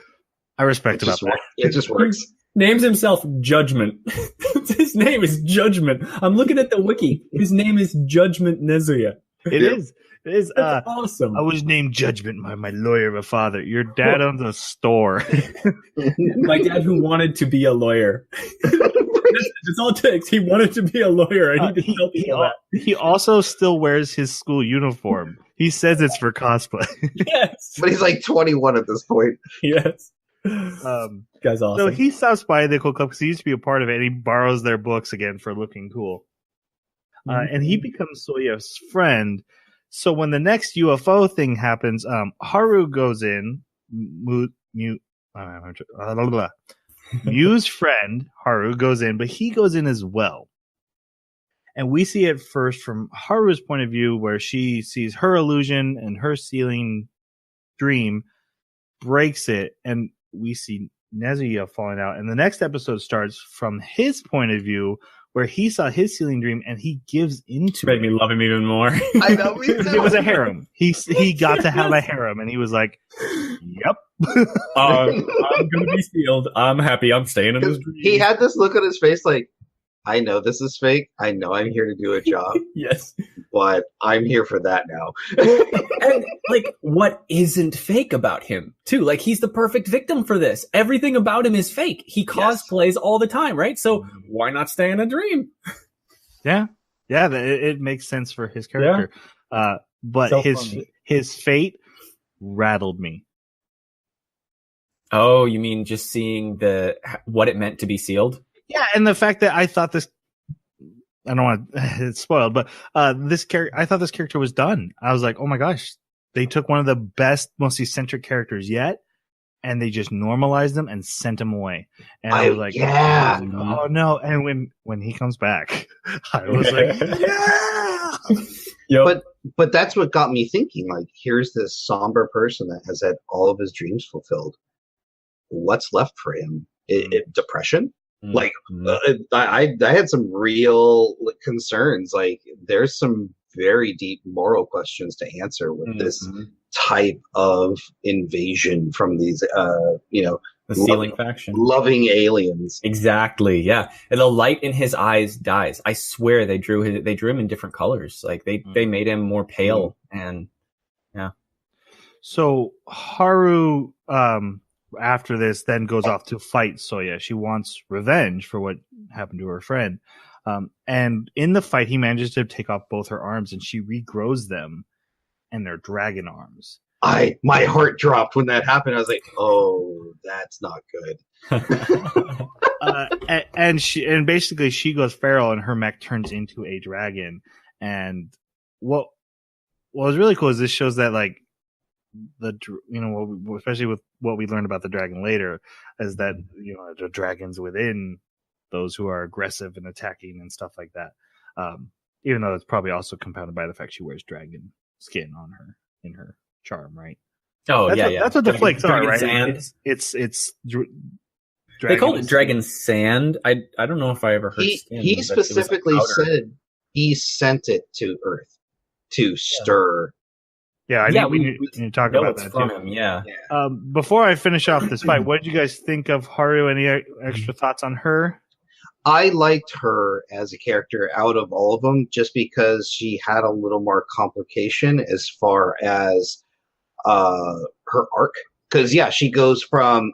I respect about that. It just works. Names himself Judgment. His name is Judgment. I'm looking at the wiki. His name is Judgment Nezuya. It is. It is. That's awesome. I was named Judgment by my lawyer of a father. Your dad owns a store. My dad who wanted to be a lawyer. That's all it takes. He wanted to be a lawyer. I need to tell people that. He also still wears his school uniform. He says it's for cosplay. Yes. But he's like 21 at this point. Yes. Guy's awesome. So he stops by the Ghoul Club because he used to be a part of it, and he borrows their books again for looking cool. And he becomes Soya's friend. So when the next UFO thing happens, Haru goes in. Yu's friend, Haru, goes in, but he goes in as well. And we see it first from Haru's point of view, where she sees her illusion and her ceiling dream, breaks it, and we see Nezuya falling out. And the next episode starts from his point of view, where he saw his ceiling dream and he gives into it. Made me love him even more. I know, me too. It was a harem. He got to have a harem, and he was like, yep. I'm going to be sealed. I'm happy. I'm staying in this dream. He had this look on his face like, I know this is fake. I know I'm here to do a job. Yes. But I'm here for that now. And, like, what isn't fake about him, too? Like, he's the perfect victim for this. Everything about him is fake. He cosplays all the time, right? So why not stay in a dream? Yeah. Yeah, it makes sense for his character. Yeah. But so his fate rattled me. Oh, you mean just seeing what it meant to be sealed? Yeah, and the fact that I thought this, I don't want it's spoiled, but I thought this character was done. I was like, oh my gosh, they took one of the best, most eccentric characters yet, and they just normalized them and sent him away. And I was like, yeah, oh no. And when he comes back, I was like, yeah. Yep. But that's what got me thinking. Like, here's this somber person that has had all of his dreams fulfilled. What's left for him? Depression? Like, I had some real concerns. Like, there's some very deep moral questions to answer with this type of invasion from these, the Ceiling faction, loving aliens. Exactly. Yeah, and the light in his eyes dies. I swear they drew him in different colors. Like they made him more pale, and yeah. So Haru, after this, then goes off to fight Soya. She wants revenge for what happened to her friend. And in the fight, he manages to take off both her arms, and she regrows them, and they're dragon arms. My heart dropped when that happened. I was like, oh, that's not good. And basically she goes feral, and her mech turns into a dragon. And what was really cool is this shows that, like, especially with what we learned about the dragon later, is that the dragons within those who are aggressive and attacking and stuff like that. Even though it's probably also compounded by the fact she wears dragon skin on her in her charm, right? Oh, yeah. That's what the flakes are, right? Sand. It's they called it dragon sand. I don't know if I ever heard. He specifically said he sent it to Earth to stir. Yeah, we need to talk know about it's that from too. him. Yeah. Before I finish off this fight, what did you guys think of Haru? Any extra thoughts on her? I liked her as a character out of all of them just because she had a little more complication as far as her arc. Because, yeah, she goes from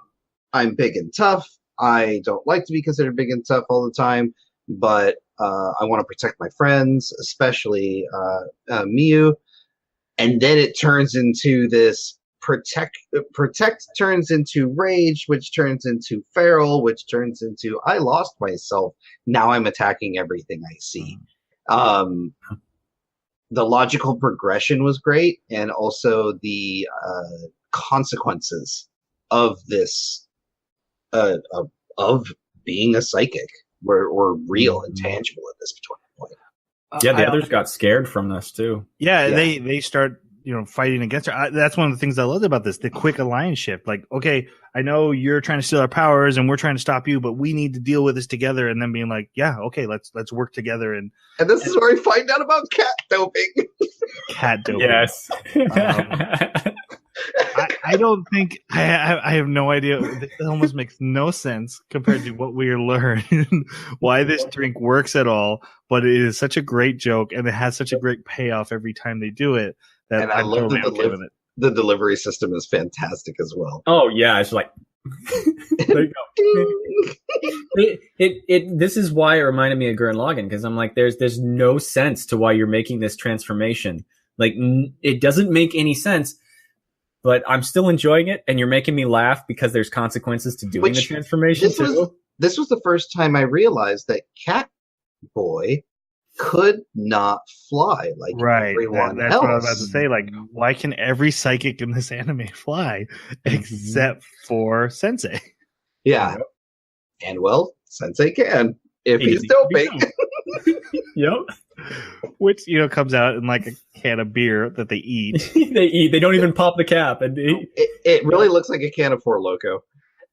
I'm big and tough. I don't like to be considered big and tough all the time, but I want to protect my friends, especially Miyu. And then it turns into this protect turns into rage, which turns into feral, which turns into I lost myself. Now I'm attacking everything I see. The logical progression was great, and also the consequences of this of being a psychic were real and tangible at this point. Yeah, the others got scared from this too. Yeah, they start fighting against her. That's one of the things I loved about this, the quick alliance shift. Like, okay, I know you're trying to steal our powers and we're trying to stop you, but we need to deal with this together. And then being like, yeah, okay, let's work together. And this is where we find out about cat doping. Cat doping. Yes. I don't think I have no idea. This almost makes no sense compared to what we learned why this drink works at all. But it is such a great joke, and it has such a great payoff every time they do it. That I love totally okay with it. The delivery system is fantastic as well. Oh yeah, it's like there you go. This is why it reminded me of Gurren Lagann, because I'm like, there's no sense to why you're making this transformation. Like, it doesn't make any sense, but I'm still enjoying it, and you're making me laugh because there's consequences to doing the transformation this was the first time I realized that Cat Boy could not fly like everyone that's else. what I was about to say. Like, why can every psychic in this anime fly except for Sensei? Yeah. And well, Sensei can if he's doping. Yep. Which comes out in like a can of beer that they eat. They don't even pop the cap, and it really looks like a can of Four Loko.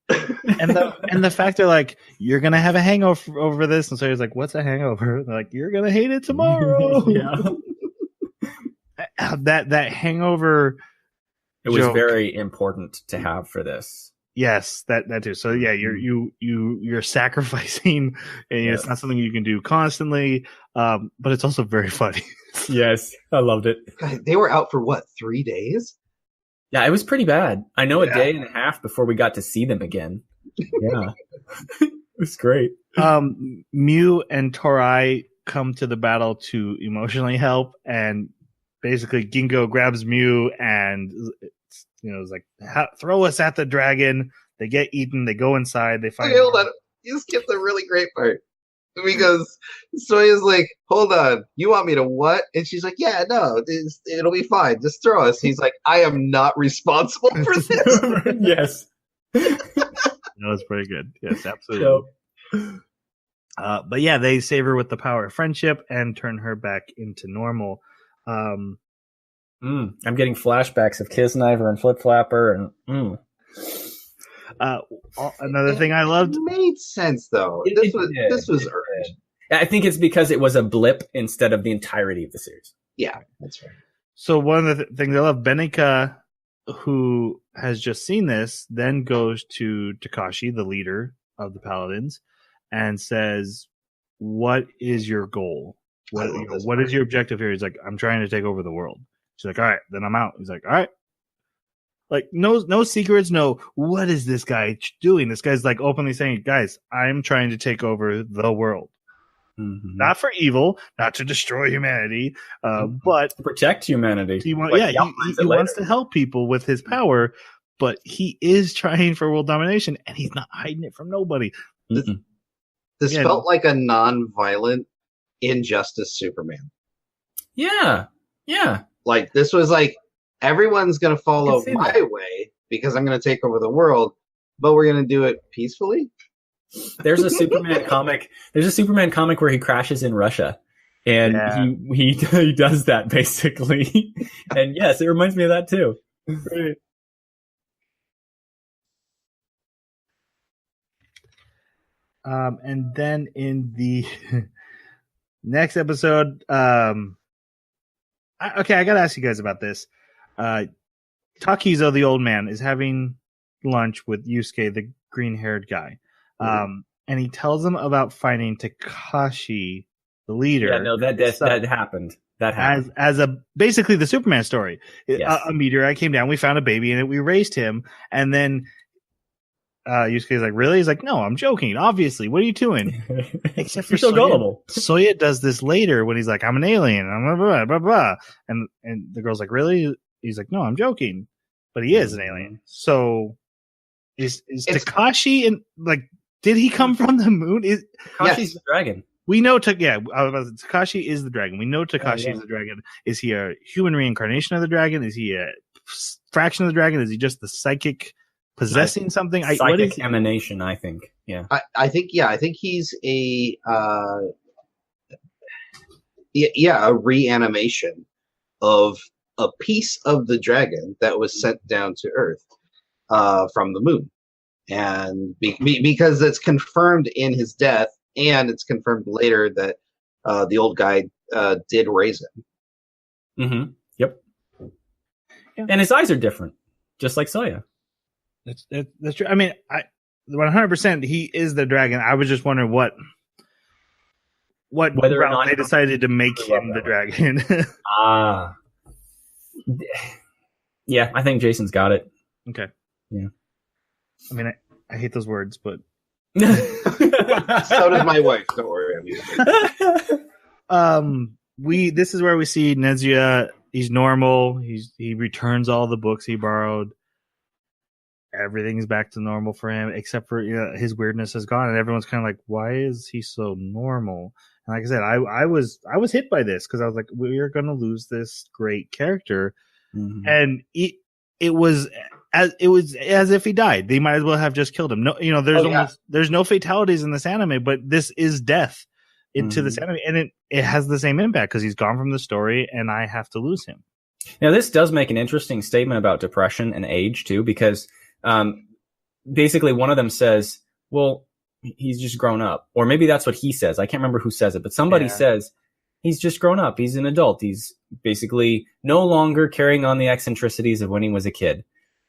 and the fact they're like, you're gonna have a hangover over this, and so he's like, what's a hangover? They're like, you're gonna hate it tomorrow. that hangover. It was very important to have for this. Yes, that too. So yeah, you're sacrificing, and it's not something you can do constantly. But it's also very funny. Yes, I loved it. God, they were out for what, 3 days? Yeah, it was pretty bad. I know, a day and a half before we got to see them again. Yeah. It was great. Mew and Torai come to the battle to emotionally help, and basically Gingo grabs Mew and is like, throw us at the dragon. They get eaten. They go inside. They find. Hey, hold on. You skipped a really great part. Because Soya's like, hold on, you want me to what? And she's like, yeah, no, it'll be fine. Just throw us. He's like, I am not responsible for this. Yes. That was pretty good. Yes, absolutely. But yeah, they save her with the power of friendship and turn her back into normal. I'm getting flashbacks of Kisniver and Flip Flapper and another thing I loved. It made sense though. This was earned. I think it's because it was a blip instead of the entirety of the series. Yeah, that's right. So one of the things I love, Benika, who has just seen this, then goes to Takashi, the leader of the Paladins, and says, "What is your goal? What is your objective here?" He's like, "I'm trying to take over the world." She's like, "All right, then I'm out." He's like, "All right." Like, no secrets, no, what is this guy doing? This guy's like openly saying, guys, I'm trying to take over the world. Mm-hmm. Not for evil, not to destroy humanity, but to protect humanity. He wants to help people with his power, but he is trying for world domination, and he's not hiding it from nobody. This felt like a non-violent Injustice Superman. Yeah. Like, this was like, everyone's going to follow my way because I'm going to take over the world, but we're going to do it peacefully. There's a Superman comic. There's a Superman comic where he crashes in Russia, and he does that basically. And yes, it reminds me of that too. Right. And then in the Next episode. I gotta ask you guys about this. Takizo, the old man, is having lunch with Yusuke, the green-haired guy, and he tells him about finding Takashi, the leader. Yeah, no, that happened. That happened as a basically the Superman story. Yes. A meteorite came down. We found a baby in it. We raised him, and then Yusuke's like, "Really?" He's like, "No, I'm joking. Obviously, what are you doing?" Except for You're so gullible. Soya does this later when he's like, "I'm an alien." I'm blah, blah, blah. And the girl's like, "Really?" He's like, "No, I'm joking." But he is an alien. So is Takashi in like? Did he come from the moon? Takashi's the dragon. We know Takashi is the dragon. We know Takashi is the dragon. Is he a human reincarnation of the dragon? Is he a fraction of the dragon? Is he just the psychic possessing something? Psychic emanation, I think. Yeah. I think he's a a reanimation of a piece of the dragon that was sent down to Earth from the moon. And because it's confirmed in his death, and it's confirmed later that the old guy did raise him. Mm-hmm. Yep. Yeah. And his eyes are different, just like Soya. That's true. I mean, 100% he is the dragon. I was just wondering whether or not they decided to make him the dragon. Yeah, I think Jason's got it. Okay. Yeah. I mean, I hate those words, but so does my wife. Don't worry. This is where we see Nezuya. He's normal. He returns all the books he borrowed. Everything's back to normal for him, except for his weirdness is gone, and everyone's kind of like, "Why is he so normal?" And like I said, I was hit by this because I was like, "We are going to lose this great character," and it was as if he died. They might as well have just killed him. No, there's no fatalities in this anime, but this is death into this anime, and it has the same impact because he's gone from the story, and I have to lose him. Now, this does make an interesting statement about depression and age too, because basically one of them says, "Well, he's just grown up," or maybe that's what he says. I can't remember who says it, but somebody says he's just grown up. He's an adult. He's basically no longer carrying on the eccentricities of when he was a kid.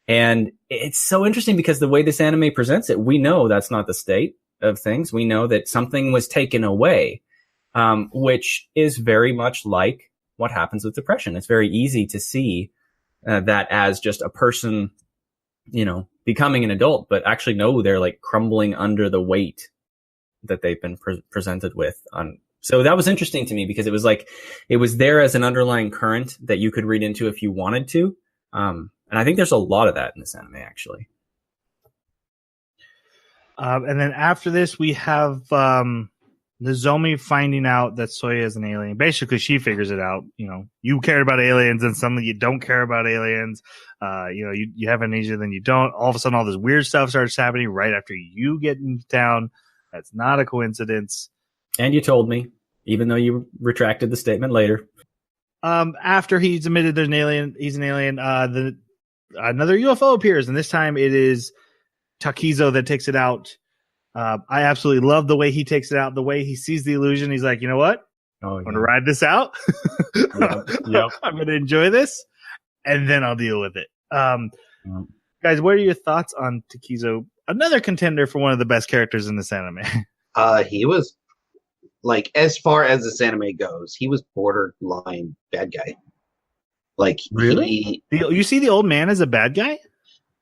And it's so interesting because the way this anime presents it, we know that's not the state of things. We know that something was taken away, which is very much like what happens with depression. It's very easy to see that as just a person, becoming an adult, but actually no, they're like crumbling under the weight that they've been presented with. So that was interesting to me because it was like, it was there as an underlying current that you could read into if you wanted to. And I think there's a lot of that in this anime, actually. And then after this, we have Nozomi finding out that Soya is an alien. Basically, she figures it out. You cared about aliens, and suddenly you don't care about aliens. You have amnesia, then you don't. All of a sudden, all this weird stuff starts happening right after you get into town. That's not a coincidence. And you told me, even though you retracted the statement later. After he's admitted there's an alien, he's an alien. Another UFO appears, and this time it is Takizo that takes it out. I absolutely love the way he takes it out, the way he sees the illusion. He's like, you know what? I'm going to ride this out. Yep. I'm going to enjoy this, and then I'll deal with it. Guys, what are your thoughts on Takizo? Another contender for one of the best characters in this anime. He was, like, as far as this anime goes, he was borderline bad guy. Like, really? You see the old man as a bad guy?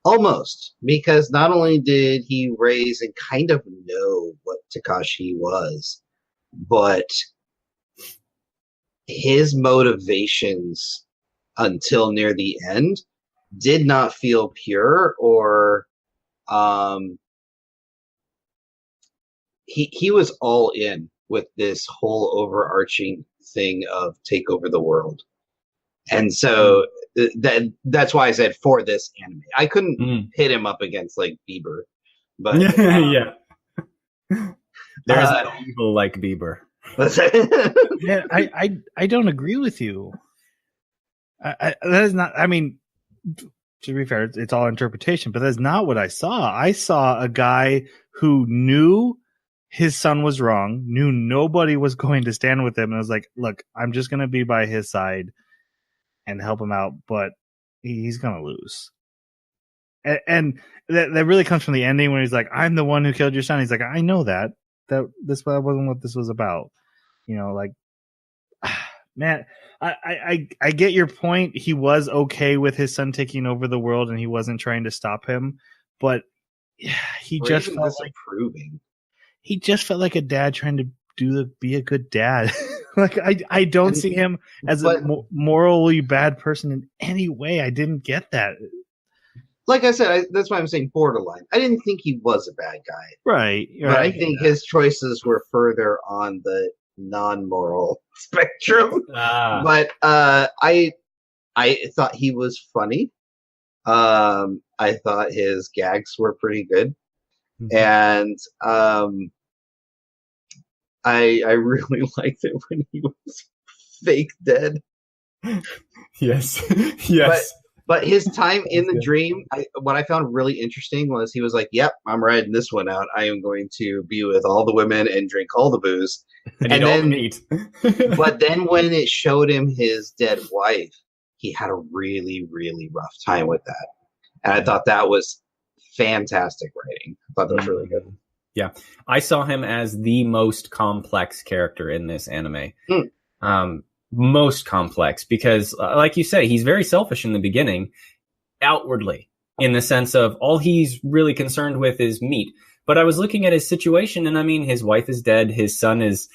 Almost, because not only did he raise and kind of know what Takashi was, but his motivations until near the end did not feel pure, or he was all in with this whole overarching thing of take over the world. And so that's why I said for this anime. I couldn't hit him up against like Bieber, but yeah, there's an evil like Bieber. Yeah, I don't agree with you. That is not. I mean, to be fair, it's all interpretation, but that's not what I saw. I saw a guy who knew his son was wrong, knew nobody was going to stand with him, and was like, look, I'm just going to be by his side and help him out, but he's going to lose. And that really comes from the ending when he's like, I'm the one who killed your son. He's like, I know that this wasn't what this was about. You know, like, man, I get your point. He was okay with his son taking over the world and he wasn't trying to stop him, but he just felt like a dad trying to be a good dad. Like I don't see him as a morally bad person in any way. I didn't get that. Like I said, that's why I'm saying borderline. I didn't think he was a bad guy. Right. But I think his choices were further on the non-moral spectrum. But I thought he was funny. I thought his gags were pretty good. Mm-hmm. And I really liked it when he was fake dead. Yes. Yes. But his time in the dream, what I found really interesting was he was like, yep, I'm riding this one out. I am going to be with all the women and drink all the booze. And then meat. But then when it showed him his dead wife, he had a really, really rough time with that. And I thought that was fantastic writing. I thought that was really good. Yeah. I saw him as the most complex character in this anime. Most complex because, like you say, he's very selfish in the beginning, outwardly, in the sense of all he's really concerned with is meat. But I was looking at his situation, and I mean, his wife is dead. His son is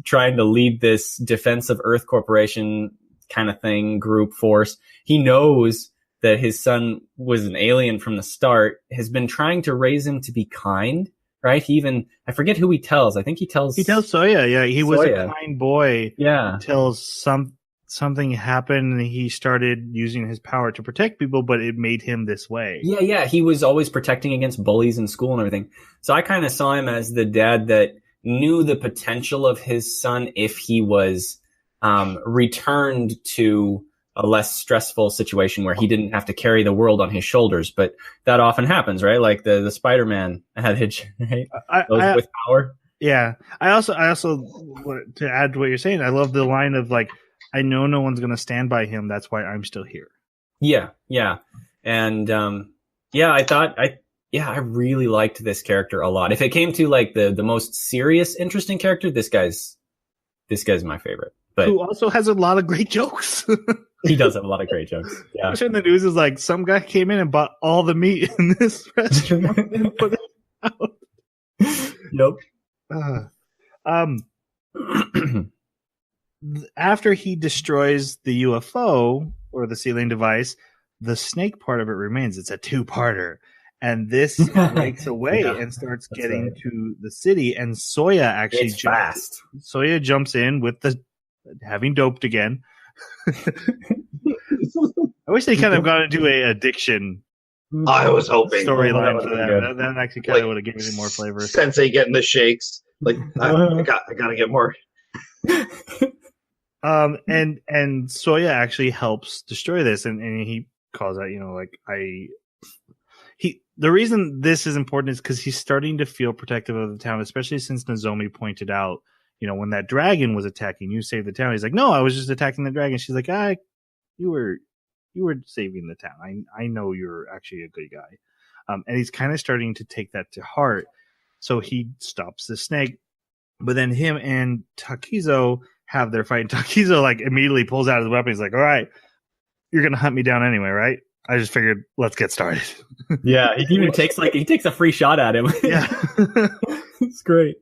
trying to lead this Defense of Earth Corporation kind of thing, group force. He knows that his son was an alien from the start, has been trying to raise him to be kind. Right? He even, I forget who he tells. I think he tells Soya. Yeah. He was a kind boy. Yeah. Until something happened and he started using his power to protect people, but it made him this way. Yeah. Yeah. He was always protecting against bullies in school and everything. So I kind of saw him as the dad that knew the potential of his son if he was, returned to a less stressful situation where he didn't have to carry the world on his shoulders, but that often happens, right? Like the Spider-Man adage, right? With power. Yeah. I also to add to what you're saying, I love the line of like, I know no one's going to stand by him. That's why I'm still here. Yeah. Yeah. And, I really liked this character a lot. If it came to like the most serious, interesting character, this guy's my favorite. But who also has a lot of great jokes. He does have a lot of great jokes. Yeah. In the news is like some guy came in and bought all the meat in this restaurant and put it out. Yep. After he destroys the UFO or the sealing device, the snake part of it remains. It's a two-parter. And this breaks away and starts getting to the city. And Soya actually Soya jumps in with having doped again. I wish they kind of got into a addiction. I was hoping storyline for that. That actually kind of would have given it more flavor. Sensei getting the shakes. Like I gotta get more. And Soya actually helps destroy this, and he calls out, the reason this is important is because he's starting to feel protective of the town, especially since Nozomi pointed out, when that dragon was attacking, you saved the town. He's like, no, I was just attacking the dragon. She's like, you were saving the town. I know you're actually a good guy. And he's kind of starting to take that to heart. So he stops the snake, but then him and Takizo have their fight. And Takizo like immediately pulls out his weapon. He's like, all right, you're going to hunt me down anyway, right? I just figured, let's get started. Yeah. He even takes a free shot at him. Yeah. It's great.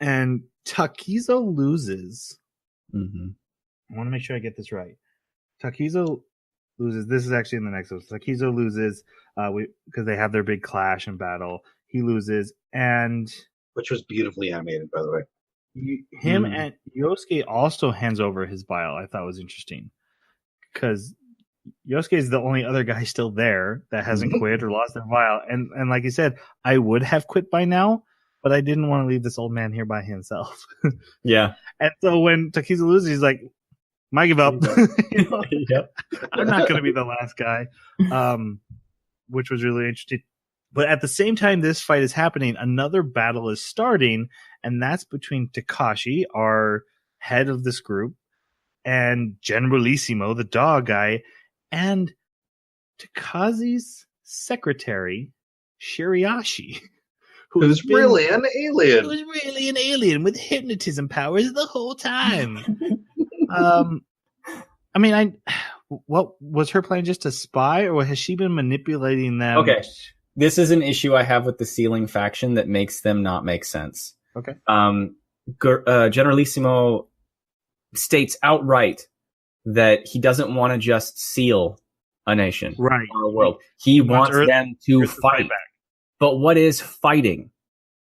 And Takizo loses. Mm-hmm. I want to make sure I get this right. Takizo loses. This is actually in the next episode. Takizo loses because they have their big clash and battle. He loses, and which was beautifully animated, by the way. Him and Yosuke also hands over his vial. I thought was interesting because Yosuke is the only other guy still there that hasn't quit or lost their vial. And like you said, I would have quit by now, but I didn't want to leave this old man here by himself. Yeah. And so when Takizo loses, he's like, I give up. Yep. I'm not going to be the last guy, which was really interesting. But at the same time this fight is happening, another battle is starting, and that's between Takashi, our head of this group, and Generalissimo, the dog guy, and Takazi's secretary, Shiriashi, Who's really an alien. Who's really an alien with hypnotism powers the whole time. I mean, what was her plan, just to spy, or has she been manipulating them? Okay. This is an issue I have with the Sealing faction that makes them not make sense. Okay. Generalissimo states outright that he doesn't want to just seal a nation, right, or a world. He wants them to fight back. But what is fighting?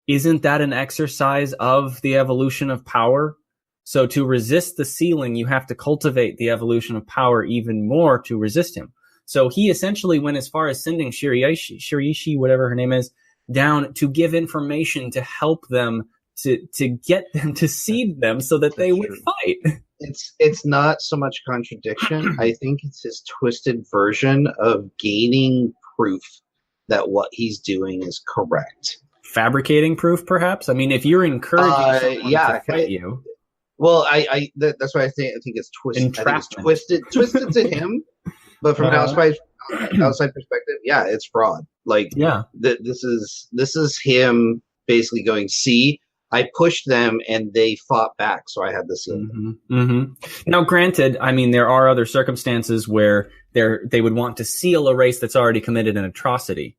Isn't that an exercise of the evolution of power? So to resist the Sealing, you have to cultivate the evolution of power even more to resist him. So he essentially went as far as sending Shiriishi, whatever her name is, down to give information to help them, to get them, to seed them so that they would fight. It's not so much contradiction. I think it's his twisted version of gaining proof that what he's doing is correct. Fabricating proof, perhaps? I mean, if you're encouraging someone to fight you... Well, that's why I think it's twisted. I think it's twisted to him, but from an outside perspective, yeah, it's fraud. Like, yeah, this is him basically going, see, I pushed them and they fought back, so I had to seal them. Now, granted, I mean, there are other circumstances where they would want to seal a race that's already committed an atrocity.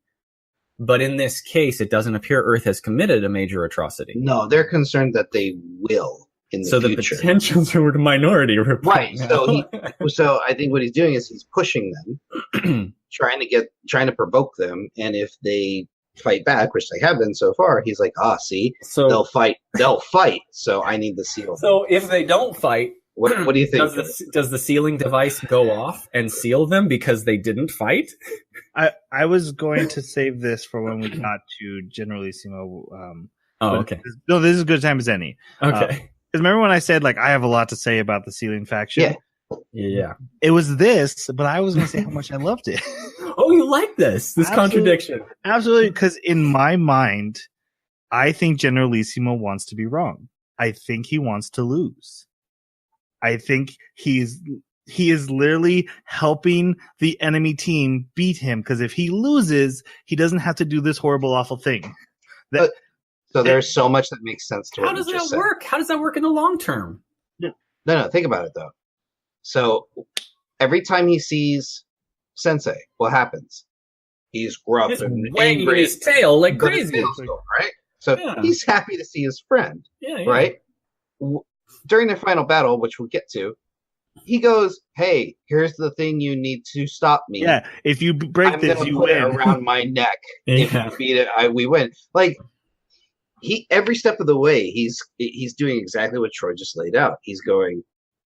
But in this case, it doesn't appear Earth has committed a major atrocity. No, they're concerned that they will. So the potentials are a minority report. Right. So I think what he's doing is he's pushing them, trying to provoke them, and if they fight back, which they have been so far, he's like, see, so they'll fight. So I need the seal. So if they don't fight, what do you think? Does the sealing device go off and seal them because they didn't fight? I was going to save this for when we got to Generalissimo. Okay. No, this is as good a time as any. Okay. Because remember when I said, like, I have a lot to say about the Sealing faction? Yeah. It was this, but I was going to say how much I loved it. Oh, you like this contradiction. Absolutely, because in my mind, I think Generalissimo wants to be wrong. I think he wants to lose. I think he is literally helping the enemy team beat him, because if he loses, he doesn't have to do this horrible, awful thing. So there's so much that makes sense to it. How does that work? How does that work in the long term? No, think about it, though. So every time he sees Sensei, what happens? He's gruff and angry. His tail like crazy. Right? So he's happy to see his friend, right? During their final battle, which we'll get to, he goes, hey, here's the thing you need to stop me. Yeah, if you break this, you win. Around my neck. If you beat it, we win. Like, every step of the way, he's doing exactly what Troy just laid out. He's going,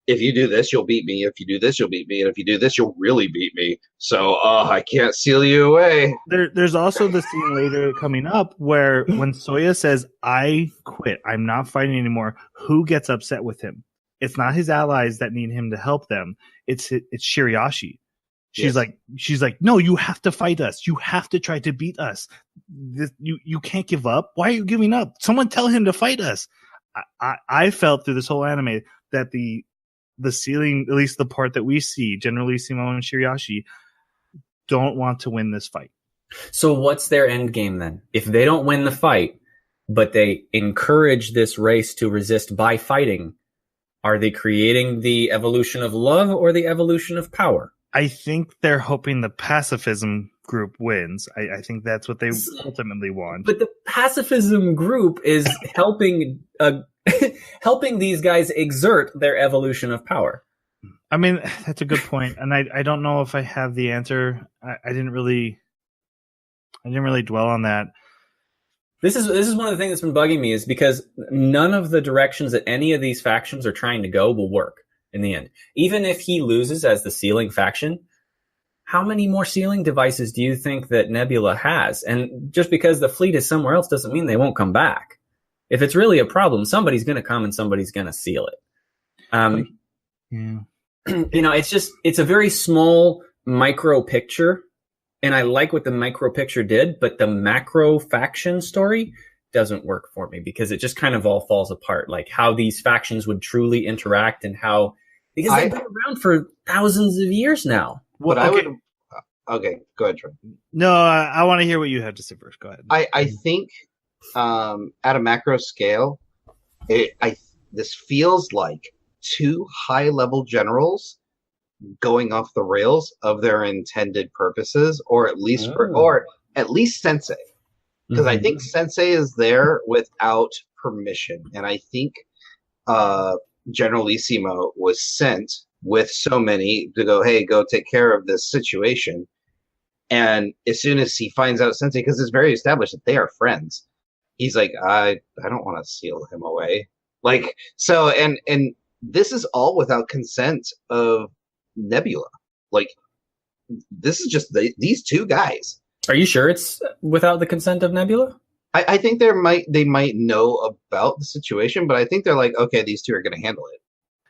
if you do this, you'll beat me. If you do this, you'll beat me. And if you do this, you'll really beat me. So I can't seal you away. There's also the scene later coming up where when Soya says, I quit, I'm not fighting anymore, who gets upset with him? It's not his allies that need him to help them. It's Shiriashi. She's like, no, you have to fight us. You have to try to beat us. You can't give up. Why are you giving up? Someone tell him to fight us. I felt through this whole anime that the Sealing, at least the part that we see, Generalissimo and Shiriashi, don't want to win this fight. So what's their end game then? If they don't win the fight, but they encourage this race to resist by fighting, are they creating the evolution of love or the evolution of power? I think they're hoping the pacifism group wins. I think that's what they ultimately want. But the pacifism group is helping helping these guys exert their evolution of power. I mean, that's a good point, and I don't know if I have the answer. I didn't really dwell on that. This is one of the things that's been bugging me, is because none of the directions that any of these factions are trying to go will work in the end. Even if he loses as the Sealing faction, how many more sealing devices do you think that Nebula has? And just because the fleet is somewhere else doesn't mean they won't come back. If it's really a problem, somebody's going to come and somebody's going to seal it. You know, it's a very small micro picture. and I like what the micro picture did, but the macro faction story doesn't work for me because it just kind of all falls apart. Like how these factions would truly interact and how, because they've been around for thousands of years now. But I would. Okay, go ahead, Troy. No, I want to hear what you have to say first. Go ahead. I think at a macro scale, this feels like two high-level generals going off the rails of their intended purposes, or at least Sensei, because I think Sensei is there without permission, and I think Generalissimo was sent with so many to go, hey, go take care of this situation. And as soon as he finds out Sensei, because it's very established that they are friends, he's like, I don't want to seal him away. Like, so, and this is all without consent of Nebula. Like, this is just these two guys. Are you sure it's without the consent of Nebula? I think they might know about the situation, but I think they're like, okay, these two are going to handle it.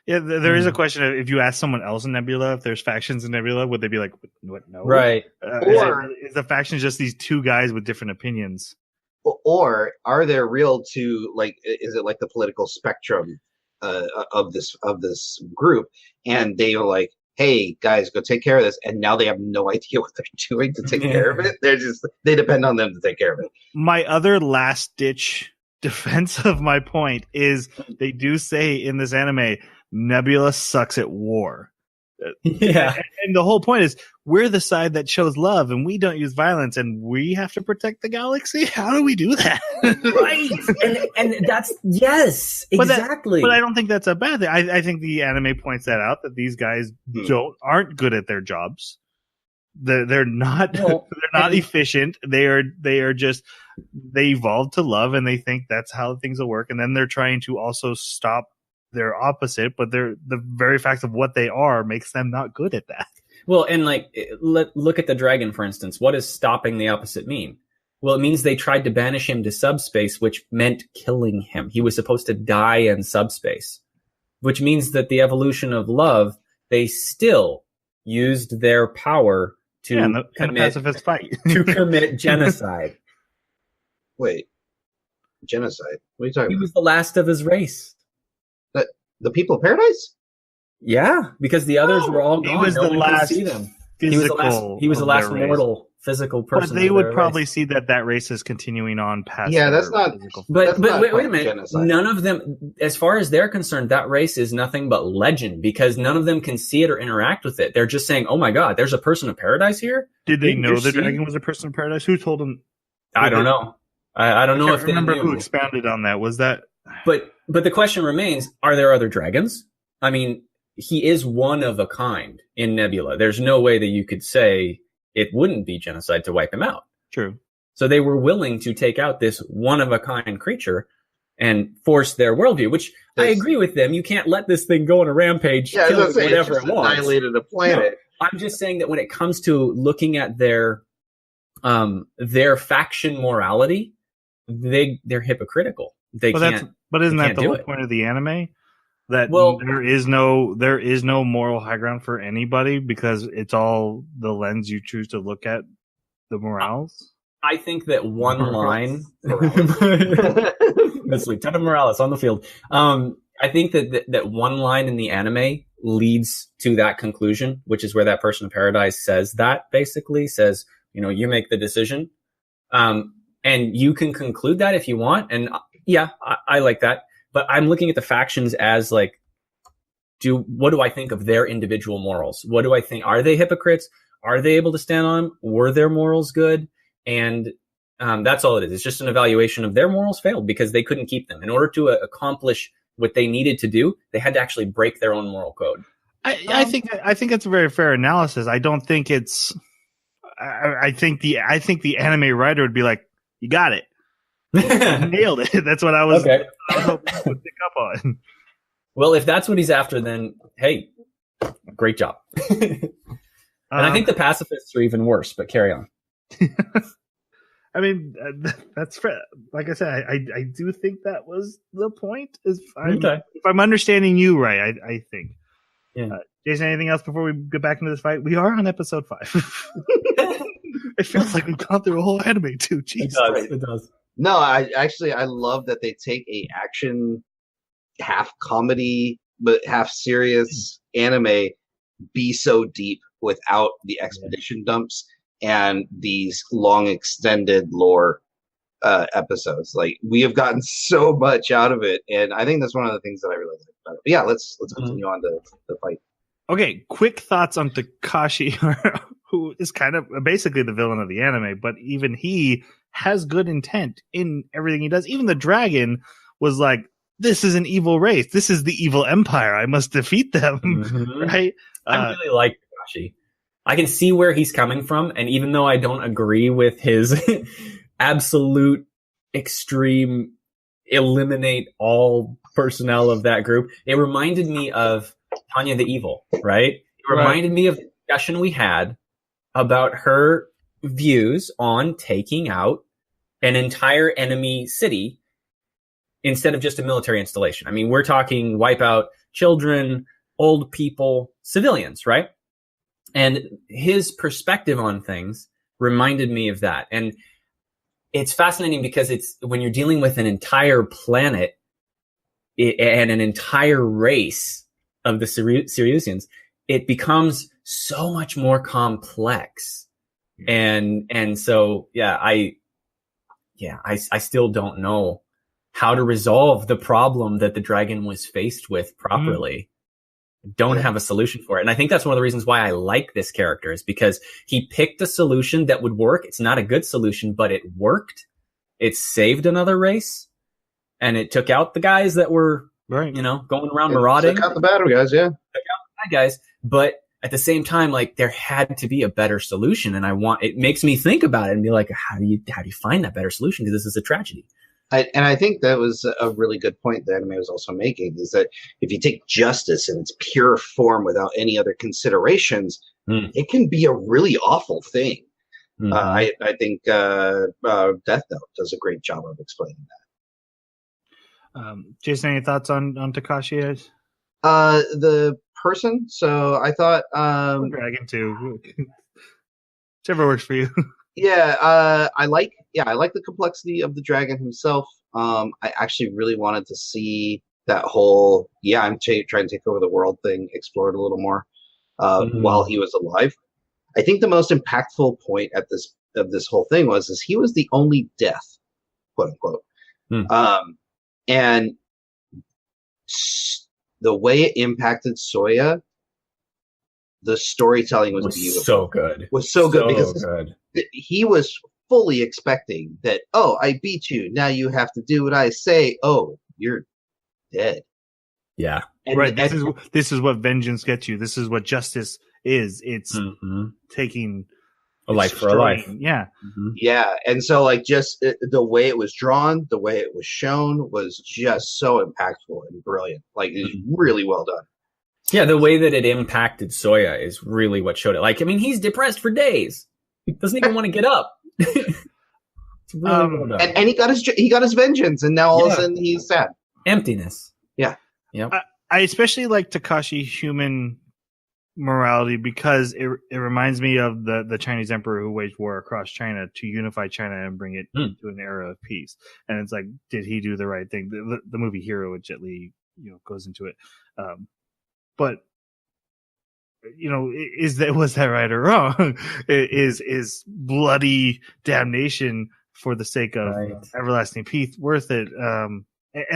Yeah, there is a question of if you ask someone else in Nebula, if there's factions in Nebula, would they be like, what, no? Right. Or is the faction just these two guys with different opinions? Or are there real two, like, is it like the political spectrum of this group? And they are like, hey, guys, go take care of this. And now they have no idea what they're doing to take care of it. They depend on them to take care of it. My other last ditch defense of my point is they do say in this anime, Nebula sucks at war. Yeah. And the whole point is we're the side that shows love and we don't use violence and we have to protect the galaxy. How do we do that? Right. And that's, yes, exactly. But I don't think that's a bad thing. I think the anime points that out, that these guys aren't good at their jobs. They're not efficient. They evolved to love and they think that's how things will work. And then they're trying to also stop their opposite, but the very fact of what they are makes them not good at that. Well, and like, look at the dragon, for instance. What does stopping the opposite mean? Well, it means they tried to banish him to subspace, which meant killing him. He was supposed to die in subspace, which means that the evolution of love, they still used their power to pacifist fight. to commit genocide. Wait, genocide? What are you talking about? He was the last of his race. The people of Paradise? Yeah, because the others were all gone. He was the last. He was the last mortal physical person. But they would probably see that race is continuing on past. Yeah, that's not. But wait a minute. Genocide. None of them, as far as they're concerned, that race is nothing but legend because none of them can see it or interact with it. They're just saying, "Oh my God, there's a person of paradise here." Did they know the dragon was a person of paradise? Who told them? I don't know. I don't know if they remember knew. who expounded on that. Was that? But the question remains: are there other dragons? I mean, he is one of a kind in Nebula. There's no way that you could say it wouldn't be genocide to wipe him out. True. So they were willing to take out this one-of-a-kind creature and force their worldview, which I agree with them. You can't let this thing go on a rampage, kill whatever it wants. Annihilated a planet. No, I'm just saying that when it comes to looking at their faction morality, they're hypocritical. They can't. But isn't that the whole point of the anime? That there is no moral high ground for anybody because it's all the lens you choose to look at the morals. I think that one line, that's Lieutenant Morales on the field. I think that one line in the anime leads to that conclusion, which is where that person of paradise says you make the decision. And you can conclude that if you want. And yeah, I like that. But I'm looking at the factions as like, what do I think of their individual morals? What do I think? Are they hypocrites? Are they able to stand on them? Were their morals good? And that's all it is. It's just an evaluation of their morals failed because they couldn't keep them. In order to accomplish what they needed to do, they had to actually break their own moral code. I think it's a very fair analysis. I don't think it's. I think the anime writer would be like, "You got it, nailed it." That's what I was hoping to pick up on. Well, if that's what he's after, then hey, great job. And I think the pacifists are even worse. But carry on. I mean, that's like I said. I do think that was the point. If I'm understanding you right, I think. Yeah. Jason, anything else before we get back into this fight? We are on episode 5. It feels like we've gone through a whole anime too. It Jeez. does. Right. It does. No, I love that they take a action, half comedy but half serious anime, be so deep without the expedition dumps and these long extended lore episodes. Like, we have gotten so much out of it, and I think that's one of the things that I really like about it. But yeah, let's continue on to the fight. Okay, quick thoughts on Takashi, who is kind of basically the villain of the anime, but even he has good intent in everything he does. Even the dragon was like, this is an evil race. This is the evil empire. I must defeat them. Right? I really like Takashi. I can see where he's coming from, and even though I don't agree with his absolute extreme eliminate all personnel of that group, it reminded me of Tanya the Evil, right? It reminded me of the discussion we had about her views on taking out an entire enemy city instead of just a military installation. I mean, we're talking wipe out children, old people, civilians, right? And his perspective on things reminded me of that. And it's fascinating because it's when you're dealing with an entire planet and an entire race of the Syriusians, it becomes so much more complex. And so, I still don't know how to resolve the problem that the dragon was faced with properly. Don't have a solution for it. And I think that's one of the reasons why I like this character, is because he picked a solution that would work. It's not a good solution, but it worked. It saved another race, and it took out the guys that were, going around marauding. Took out the bad guys, yeah. Took out the bad guys. But at the same time, like, there had to be a better solution. And it makes me think about it and be like, how do you find that better solution? Because this is a tragedy. I think that was a really good point that anime was also making, is that if you take justice in its pure form without any other considerations, it can be a really awful thing. I think Death Note does a great job of explaining that. Jason, any thoughts on Takashi? The person. So I thought dragon too. Whichever works for you. I like the complexity of the dragon himself. I actually really wanted to see that whole I'm trying to take over the world thing explored a little more while he was alive. I think the most impactful point of this whole thing was he was the only death, quote unquote. And the way it impacted Soya, the storytelling was beautiful. So good. Was so good because he was fully expecting that, I beat you. Now you have to do what I say. Oh, you're dead. Yeah. And this is what vengeance gets you. This is what justice is. It's taking a life for a life. Yeah. Yeah. And so, like, just the way it was drawn, the way it was shown was just so impactful and brilliant. Like, it was really well done. Yeah, the way that it impacted Soya is really what showed it. Like, I mean, he's depressed for days. He doesn't even want to get up. It's really well done. And he got his vengeance, and now all of a sudden he's sad. Emptiness. Yeah. Yep. I especially like Takashi's human morality because it reminds me of the Chinese emperor who waged war across China to unify China and bring it to an era of peace. And it's like, did he do the right thing? The movie Hero with Jet Li, goes into it. But was that right or wrong? Is bloody damnation for the sake of everlasting peace worth it? And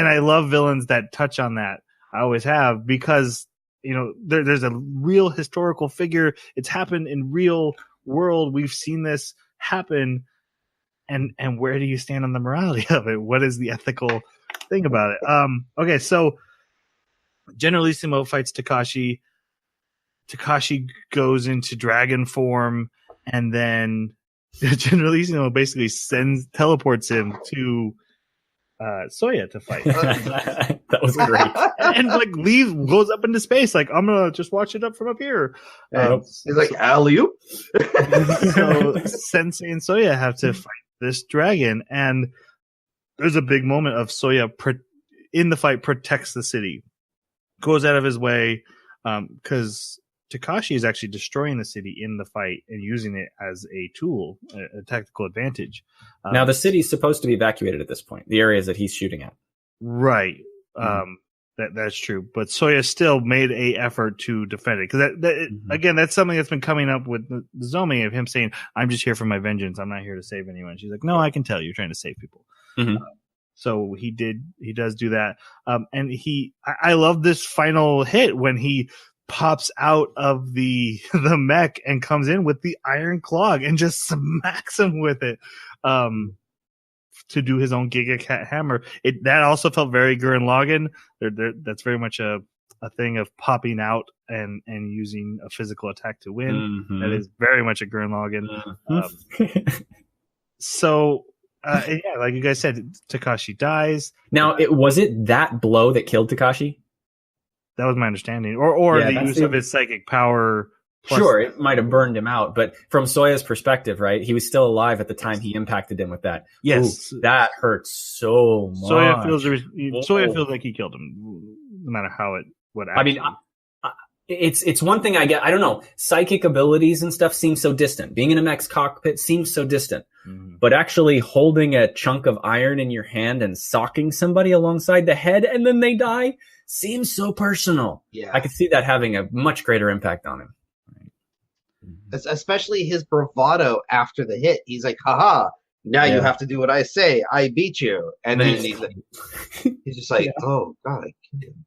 I love villains that touch on that. I always have, because there's a real historical figure. It's happened in real world. We've seen this happen, and where do you stand on the morality of it? What is the ethical thing about it? Okay, so Generalissimo fights Takashi. Takashi goes into dragon form, and then Generalissimo basically teleports him to Soya to fight. That was great. And like goes up into space, like, I'm gonna just watch it up from up here. He's like, alley-oop. So Sensei and Soya have to fight this dragon, and there's a big moment of Soya in the fight protects the city, goes out of his way, because Takashi is actually destroying the city in the fight and using it as a tool, a tactical advantage. Now the city's supposed to be evacuated at this point, the areas that he's shooting at. Right. That's true. But Soya still made a effort to defend it. Because again, that's something that's been coming up with the Zomi, of him saying, I'm just here for my vengeance. I'm not here to save anyone. She's like, no, I can tell you're trying to save people. So he does do that. And I love this final hit when he pops out of the mech and comes in with the iron clog and just smacks him with it. To do his own Giga Cat hammer. That also felt very Gurren Lagann. That's very much a thing of popping out and using a physical attack to win. That is very much a Gurren Lagann. So, yeah, like you guys said, Takashi dies. Now, was it that blow that killed Takashi? That was my understanding. Or the use of his psychic power. Sure, it might have burned him out, but from Soya's perspective, right? He was still alive at the time he impacted him with that. Yes. Ooh, that hurts so much. Soya feels like he killed him, no matter what action. I mean, it's one thing I get. I don't know. Psychic abilities and stuff seem so distant. Being in a mech's cockpit seems so distant. But actually holding a chunk of iron in your hand and socking somebody alongside the head and then they die seems so personal. Yeah. I could see that having a much greater impact on him. Especially his bravado after the hit. He's like, haha, now you have to do what I say. I beat you. And then he's just like, oh, God, I killed him.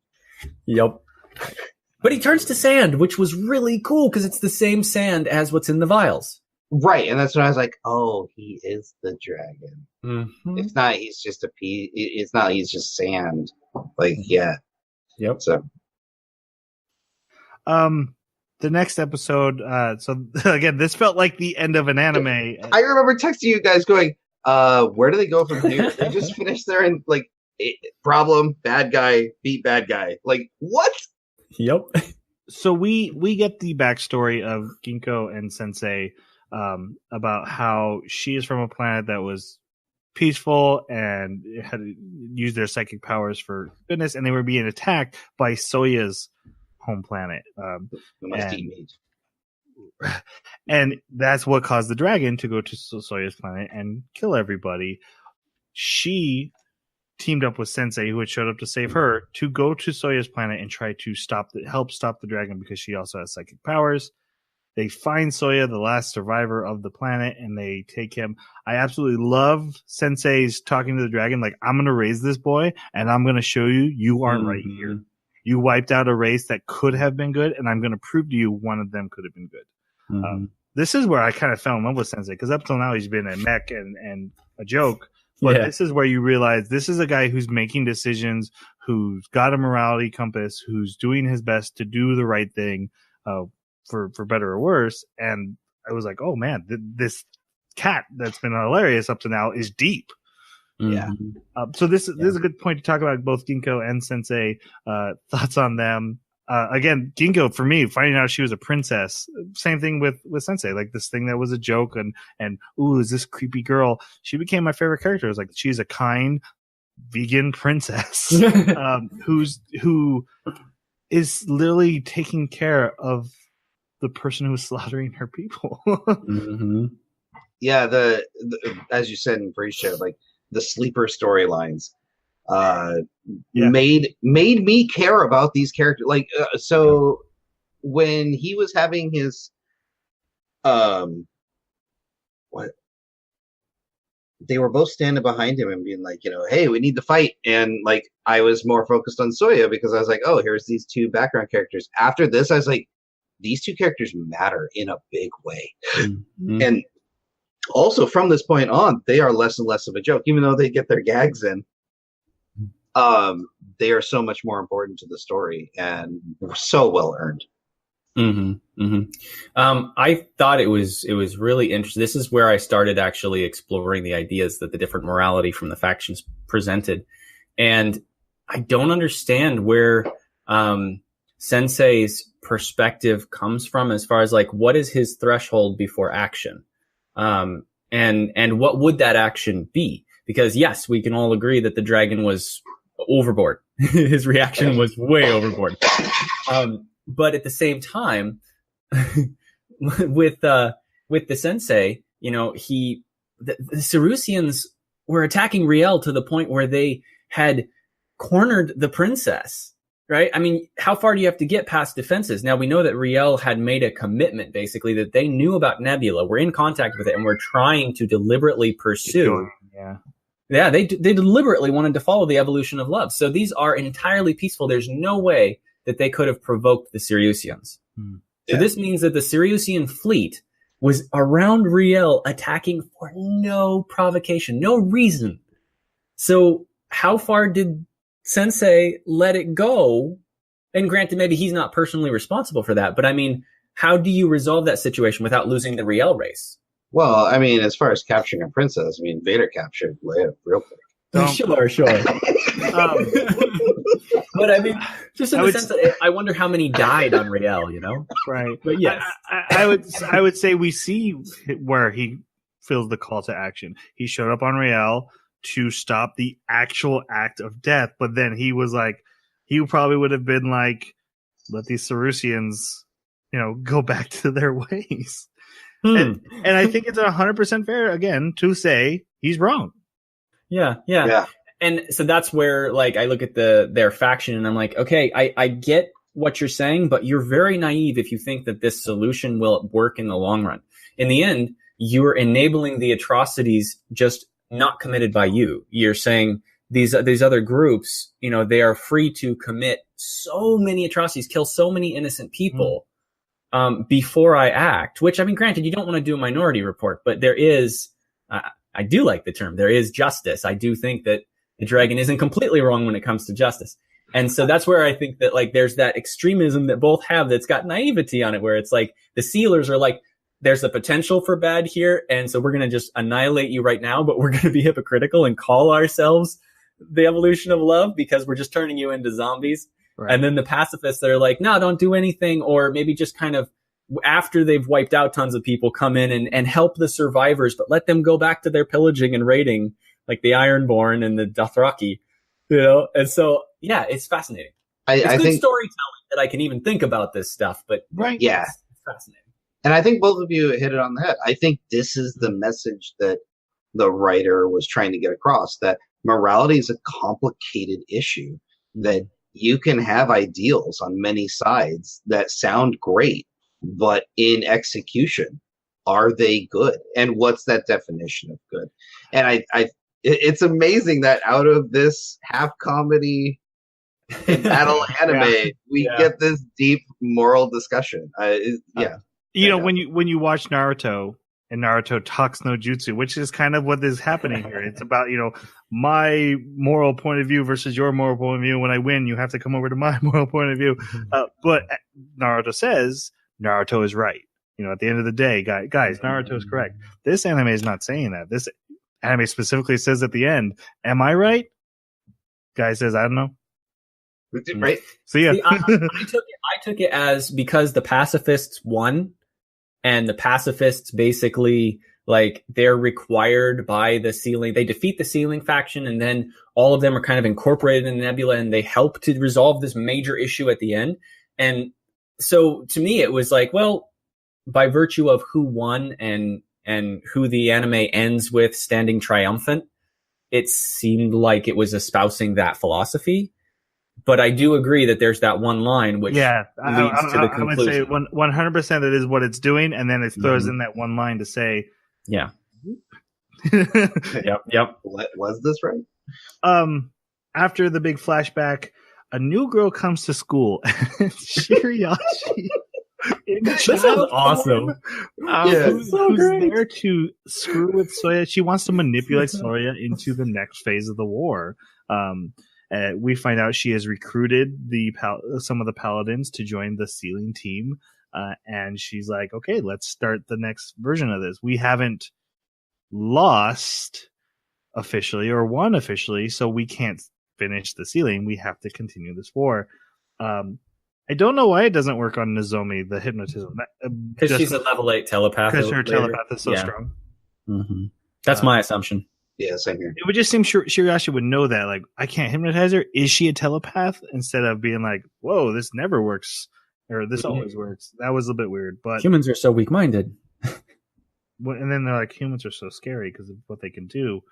Yep. But he turns to sand, which was really cool because it's the same sand as what's in the vials. Right. And that's when I was like, oh, he is the dragon. It's not, he's just it's not, he's just sand. Like, yeah. Yep. So. The next episode, so again, this felt like the end of an anime. I remember texting you guys going, where do they go from here? They just finished there and like, problem, bad guy, beat bad guy. Like, what? Yep. So we get the backstory of Ginkgo and Sensei about how she is from a planet that was peaceful and had used their psychic powers for goodness, and they were being attacked by Soya's home planet. And that's what caused the dragon to go to Soya's planet and kill everybody. She teamed up with Sensei, who had showed up to save her, to go to Soya's planet and try to help stop the dragon because she also has psychic powers. They find Soya, the last survivor of the planet, and they take him. I absolutely love Sensei's talking to the dragon, like, I'm going to raise this boy, and I'm going to show you aren't right here. You wiped out a race that could have been good, and I'm going to prove to you one of them could have been good. This is where I kind of fell in love with Sensei, because up till now he's been a mech and a joke. But this is where you realize this is a guy who's making decisions, who's got a morality compass, who's doing his best to do the right thing, for better or worse. And I was like, oh man, this cat that's been hilarious up to now is deep. Yeah. So this is a good point to talk about both Ginkgo and Sensei. Thoughts on them? Again, Ginkgo, for me, finding out she was a princess, same thing with Sensei, like this thing that was a joke and ooh, is this creepy girl? She became my favorite character. It was like, she's a kind vegan princess, who is literally taking care of the person who was slaughtering her people. Yeah. The as you said in pre-show, like the sleeper storylines, made me care about these characters. Like, so when he was having his, they were both standing behind him and being like, hey, we need to fight. And like, I was more focused on Soya because I was like, oh, here's these two background characters. After this, I was like, these two characters matter in a big way. And also from this point on, they are less and less of a joke, even though they get their gags in. They are so much more important to the story and so well earned. I thought it was really interesting. This is where I started actually exploring the ideas that the different morality from the factions presented. And I don't understand where Sensei's perspective comes from as far as like, what is his threshold before action? And what would that action be? Because yes, we can all agree that the dragon was overboard His reaction was way overboard. But at the same time, with the Sensei, the Cerusians were attacking Riel to the point where they had cornered the princess, right? I mean, how far do you have to get past defenses? Now, we know that Riel had made a commitment, basically, that they knew about Nebula, were in contact with it, and were trying to deliberately pursue. Yeah, they deliberately wanted to follow the evolution of love. So these are entirely peaceful. There's no way that they could have provoked the Cerusians. So this means that the Cerusian fleet was around Riel attacking for no provocation, no reason. So how far did Sensei let it go? And granted, maybe he's not personally responsible for that, but I mean, how do you resolve that situation without losing the Riel race? Well, I mean, as far as capturing a princess, I mean, Vader captured Leia real quick. Sure. But I mean, just in the sense that I wonder how many died on Riel, Right. But yes, I would say we see where he feels the call to action. He showed up on Riel to stop the actual act of death, but then he was like, he probably would have been like, let these Cerusians, go back to their ways. And I think it's 100% fair again to say he's wrong. Yeah. And so that's where, like, I look at their faction and I'm like, okay, I get what you're saying, but you're very naive if you think that this solution will work in the long run. In the end, you're enabling the atrocities just not committed by you. You're saying these other groups, they are free to commit so many atrocities, kill so many innocent people before I act, which, I mean, granted, you don't want to do a Minority Report, but there is, I do like the term, there is justice. I do think that the dragon isn't completely wrong when it comes to justice. And so that's where I think that, like, there's that extremism that both have that's got naivety on it, where it's like the sealers are like, there's the potential for bad here, and so we're going to just annihilate you right now, but we're going to be hypocritical and call ourselves the evolution of love because we're just turning you into zombies. Right. And then the pacifists that are like, no, don't do anything, or maybe just kind of, after they've wiped out tons of people, come in and help the survivors, but let them go back to their pillaging and raiding, like the Ironborn and the Dothraki, And so, yeah, it's fascinating. It's good storytelling that I can even think about this stuff, but yeah, it's fascinating. And I think both of you hit it on the head. I think this is the message that the writer was trying to get across, that morality is a complicated issue, that you can have ideals on many sides that sound great, but in execution, are they good? And what's that definition of good? And it's amazing that out of this half comedy battle anime, we get this deep moral discussion. When you watch Naruto and Naruto talks no jutsu, which is kind of what is happening here. It's about, my moral point of view versus your moral point of view. When I win, you have to come over to my moral point of view. But Naruto says Naruto is right. At the end of the day, guys, Naruto is correct. This anime is not saying that. This anime specifically says at the end, am I right? Guy says, I don't know. Right. So yeah. See, I took it as because the pacifists won, and the pacifists basically, like, they're required by the Sealing. They defeat the Sealing faction, and then all of them are kind of incorporated in Nebula, and they help to resolve this major issue at the end. And so to me, it was like, well, by virtue of who won and who the anime ends with standing triumphant, it seemed like it was espousing that philosophy. But I do agree that there's that one line which leads to the conclusion. I would say 100% that is what it's doing, and then it throws in that one line to say, yeah. Yep. Was this right? After the big flashback, a new girl comes to school. Shiriashi. This is awesome. Who's there to screw with Soya? She wants to manipulate Soya into the next phase of the war. We find out she has recruited some of the paladins to join the Sealing team, and she's like, "Okay, let's start the next version of this. We haven't lost officially or won officially, so we can't finish the Sealing. We have to continue this war." I don't know why it doesn't work on Nozomi, the hypnotism. Because she's a level 8 telepath. Because her telepath is so strong. Mm-hmm. That's my assumption. Yeah, same here. It would just seem Shirayashi would know that. Like, I can't hypnotize her. Is she a telepath? Instead of being like, whoa, this never works. Or this always works. That was a bit weird. But Humans are so weak-minded. and then they're like, humans are so scary because of what they can do.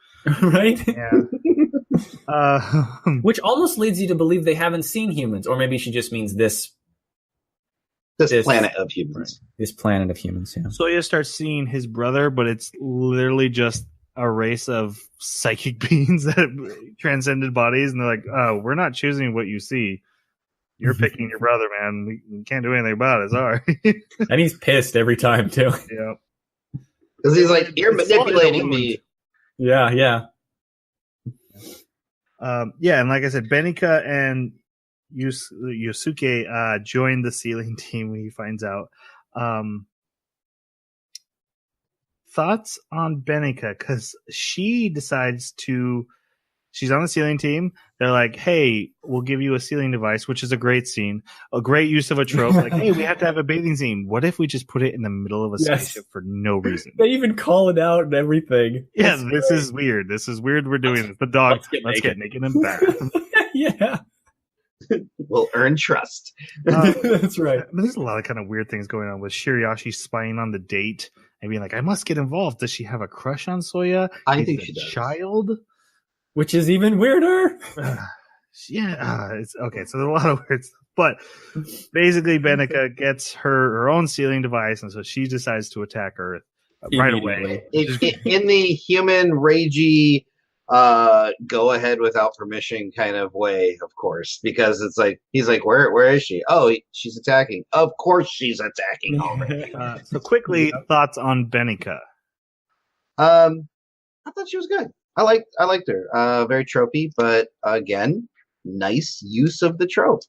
Right? Yeah. Which almost leads you to believe they haven't seen humans. Or maybe she just means this planet of humans. Right. This planet of humans, yeah. Soya starts seeing his brother, but it's literally just a race of psychic beings that transcended bodies. And they're like, oh, we're not choosing what you see. You're picking your brother, man. We can't do anything about it. Sorry. And he's pissed every time, too. Yeah. Because he's like, you're manipulating me. Yeah, yeah. Yeah, and like I said, Benika and Yosuke joined the sealing team when he finds out. Thoughts on Benika? Because she decides to... She's on the sealing team. They're like, hey, we'll give you a sealing device, which is a great scene. A great use of a trope. Like, hey, we have to have a bathing scene. What if we just put it in the middle of a spaceship for no reason? They even call it out and everything. Yeah, this is weird. This is weird we're doing this. The dog, let's get naked and bath. Yeah. We'll earn trust. That's right. I mean, there's a lot of kind of weird things going on with Shirayashi spying on the date and being like, I must get involved. Does she have a crush on Soya? I think she does. Child? Which is even weirder. It's okay. So there's a lot of weird stuff. But basically, Benika gets her own sealing device, and so she decides to attack Earth right away. In the human ragey, go ahead without permission kind of way, of course, because it's like he's like, where is she? Oh, she's attacking. Of course, she's attacking already. So quickly, thoughts on Benika? I thought she was good. I liked her. Very tropey, but again, nice use of the trope.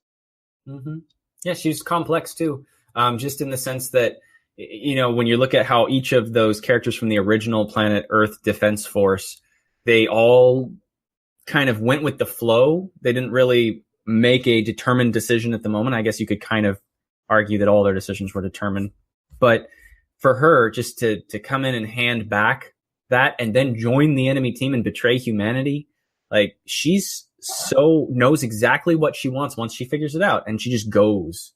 Mm-hmm. Yeah, she's complex too. Just in the sense that, you know, when you look at how each of those characters from the original Planet Earth Defense Force, they all kind of went with the flow. They didn't really make a determined decision at the moment. I guess you could kind of argue that all their decisions were determined. But for her, just to come in and hand back that and then join the enemy team and betray humanity, like she's knows exactly what she wants once she figures it out, and she just goes.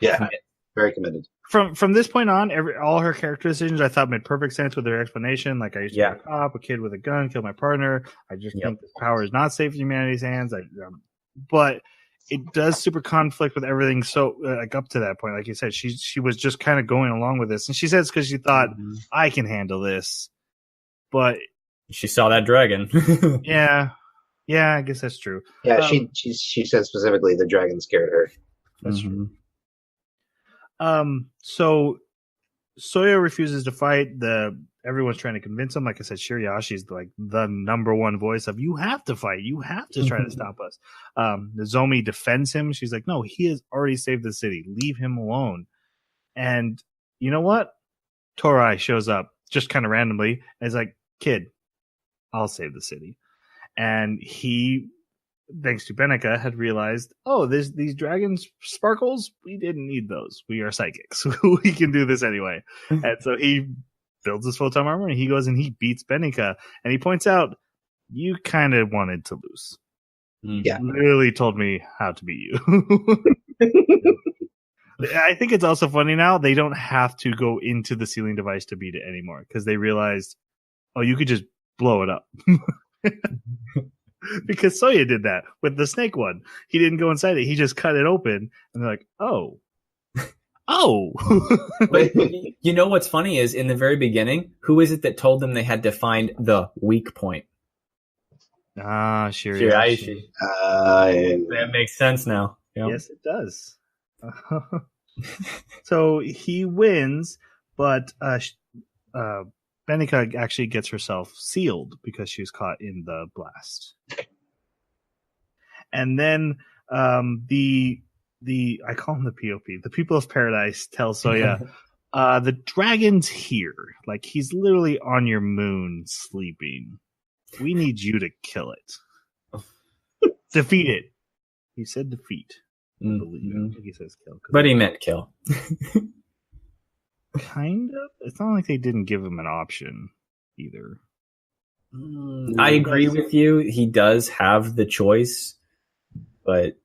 Yeah, very committed. From this point on, all her character decisions I thought made perfect sense with her explanation. Like, I used to be a cop, a kid with a gun, killed my partner. I just think this power is not safe in humanity's hands. But it does super conflict with everything. So like up to that point, like you said, she was just kind of going along with this, and she says because she thought I can handle this. But she saw that dragon. Yeah, I guess that's true. Yeah, she said specifically the dragon scared her. That's true. So Soya refuses to fight. Everyone's trying to convince him. Like I said, Shirayashi's like the number one voice of, you have to fight. You have to try to stop us. Nozomi defends him. She's like, no, he has already saved the city. Leave him alone. And you know what? Torai shows up just kind of randomly and is like, kid, I'll save the city. And he, thanks to Benika, had realized, oh, these dragon sparkles, we didn't need those. We are psychics. We can do this anyway. And so he builds his full-time armor, and he goes and he beats Benika. And he points out, you kind of wanted to lose. Yeah. You really told me how to beat you. I think it's also funny now, they don't have to go into the sealing device to beat it anymore, because they realized, oh, you could just blow it up. Because Soya did that with the snake one. He didn't go inside it. He just cut it open. And they're like, oh. But you know what's funny is, in the very beginning, who is it that told them they had to find the weak point? Shiraishi. That makes sense now. Yep. Yes, it does. So he wins, but Benika actually gets herself sealed because she was caught in the blast. And then I call him the POP, the people of paradise, tell Soya, the dragon's here. Like, he's literally on your moon sleeping. We need you to kill it. Defeat it. He said defeat. I believe. I think he says kill. But he meant kill. Kind of. It's not like they didn't give him an option either. I agree with you. He does have the choice, but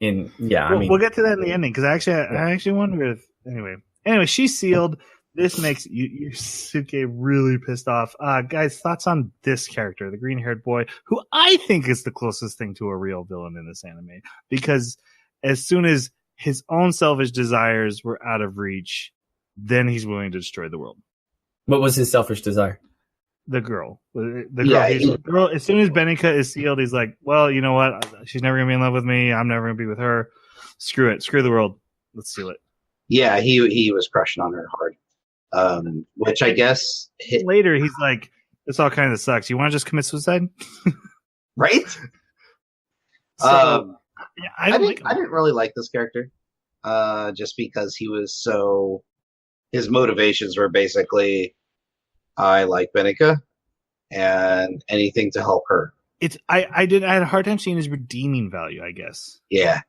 we'll get to that in the ending because I actually wonder if anyway she's sealed. This makes Yusuke really pissed off. Guys, thoughts on this character, the green-haired boy, who I think is the closest thing to a real villain in this anime, because as soon as his own selfish desires were out of reach, then he's willing to destroy the world. What was his selfish desire? The girl. The girl. As soon as Benica is sealed, he's like, well, you know what? She's never going to be in love with me. I'm never going to be with her. Screw it. Screw the world. Let's seal it. Yeah, he was crushing on her hard. Which I guess later he's like, this all kind of sucks. You want to just commit suicide? Right? So, I didn't really like this character. Just because he was his motivations were basically, I like Benica and anything to help her. I had a hard time seeing his redeeming value, I guess. Yeah.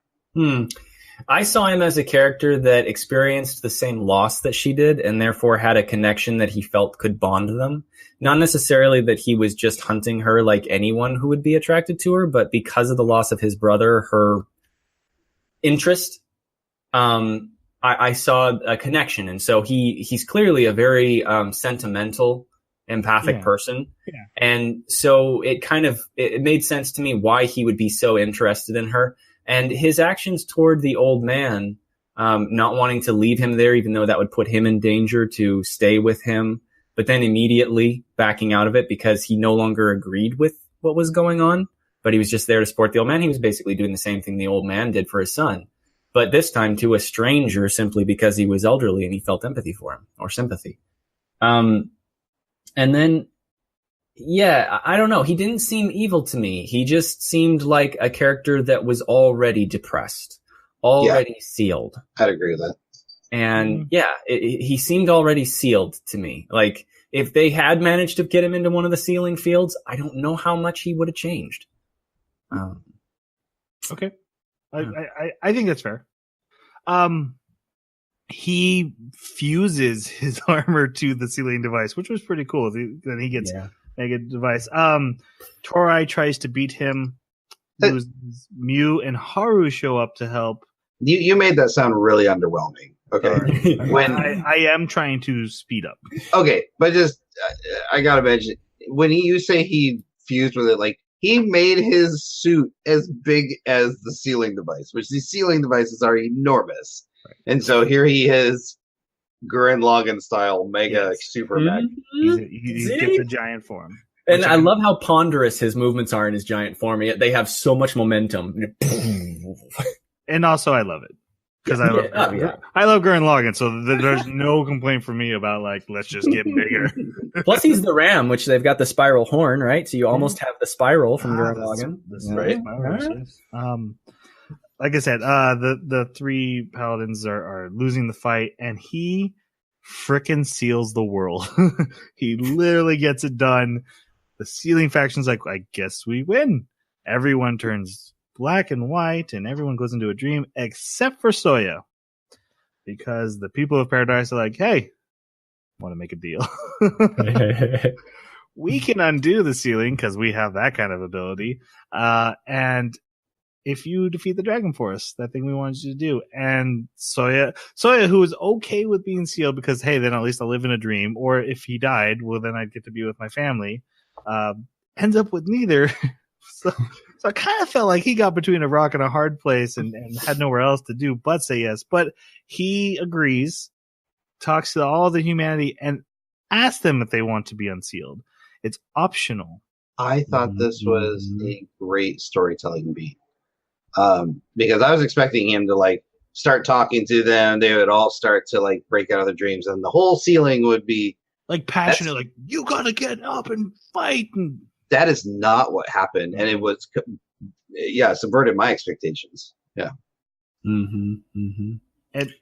I saw him as a character that experienced the same loss that she did and therefore had a connection that he felt could bond them. Not necessarily that he was just hunting her like anyone who would be attracted to her, but because of the loss of his brother, her interest, I saw a connection. And so he's clearly a very sentimental, empathic person. Yeah. And so it made sense to me why he would be so interested in her. And his actions toward the old man, not wanting to leave him there, even though that would put him in danger, to stay with him, but then immediately backing out of it because he no longer agreed with what was going on, but he was just there to support the old man. He was basically doing the same thing the old man did for his son, but this time to a stranger simply because he was elderly and he felt empathy for him or sympathy. And then, yeah, I don't know. He didn't seem evil to me. He just seemed like a character that was already depressed, already sealed. I'd agree with that. And he seemed already sealed to me. Like, if they had managed to get him into one of the sealing fields, I don't know how much he would have changed. Okay. I think that's fair. He fuses his armor to the sealing device, which was pretty cool. Then he gets mega device. Torai tries to beat him. Mew and Haru show up to help. You made that sound really underwhelming. Okay. When I am trying to speed up. Okay, but just I gotta mention when you say he fused with it, like he made his suit as big as the sealing device, which these sealing devices are enormous. Right. And so here he is, Gurren Lagann style, mega super mech. He gets a giant form. And I love how ponderous his movements are in his giant form. They have so much momentum. And also, I love it. Because I love Gurren Lagann, so there's no complaint from me about, like, let's just get bigger. Plus, he's the ram, which they've got the spiral horn, right? So you almost have the spiral from Gurren Lagann. Right. Like I said, the three paladins are losing the fight, and he frickin' seals the world. He literally gets it done. The sealing faction's like, I guess we win. Everyone turns black and white, and everyone goes into a dream except for Soya, because the people of paradise are like, hey, want to make a deal. We can undo the sealing because we have that kind of ability, and if you defeat the dragon force, that thing we wanted you to do. And Soya, who is okay with being sealed because, hey, then at least I'll live in a dream, or if he died, well, then I'd get to be with my family, ends up with neither. So I kind of felt like he got between a rock and a hard place and had nowhere else to do but say yes. But he agrees, talks to all the humanity, and asks them if they want to be unsealed. It's optional. I thought this was a great storytelling beat. Because I was expecting him to, like, start talking to them. They would all start to, like, break out of their dreams. And the whole ceiling would be... like, passionate, like, you gotta get up and fight. And that is not what happened, and it was, subverted my expectations. Yeah. And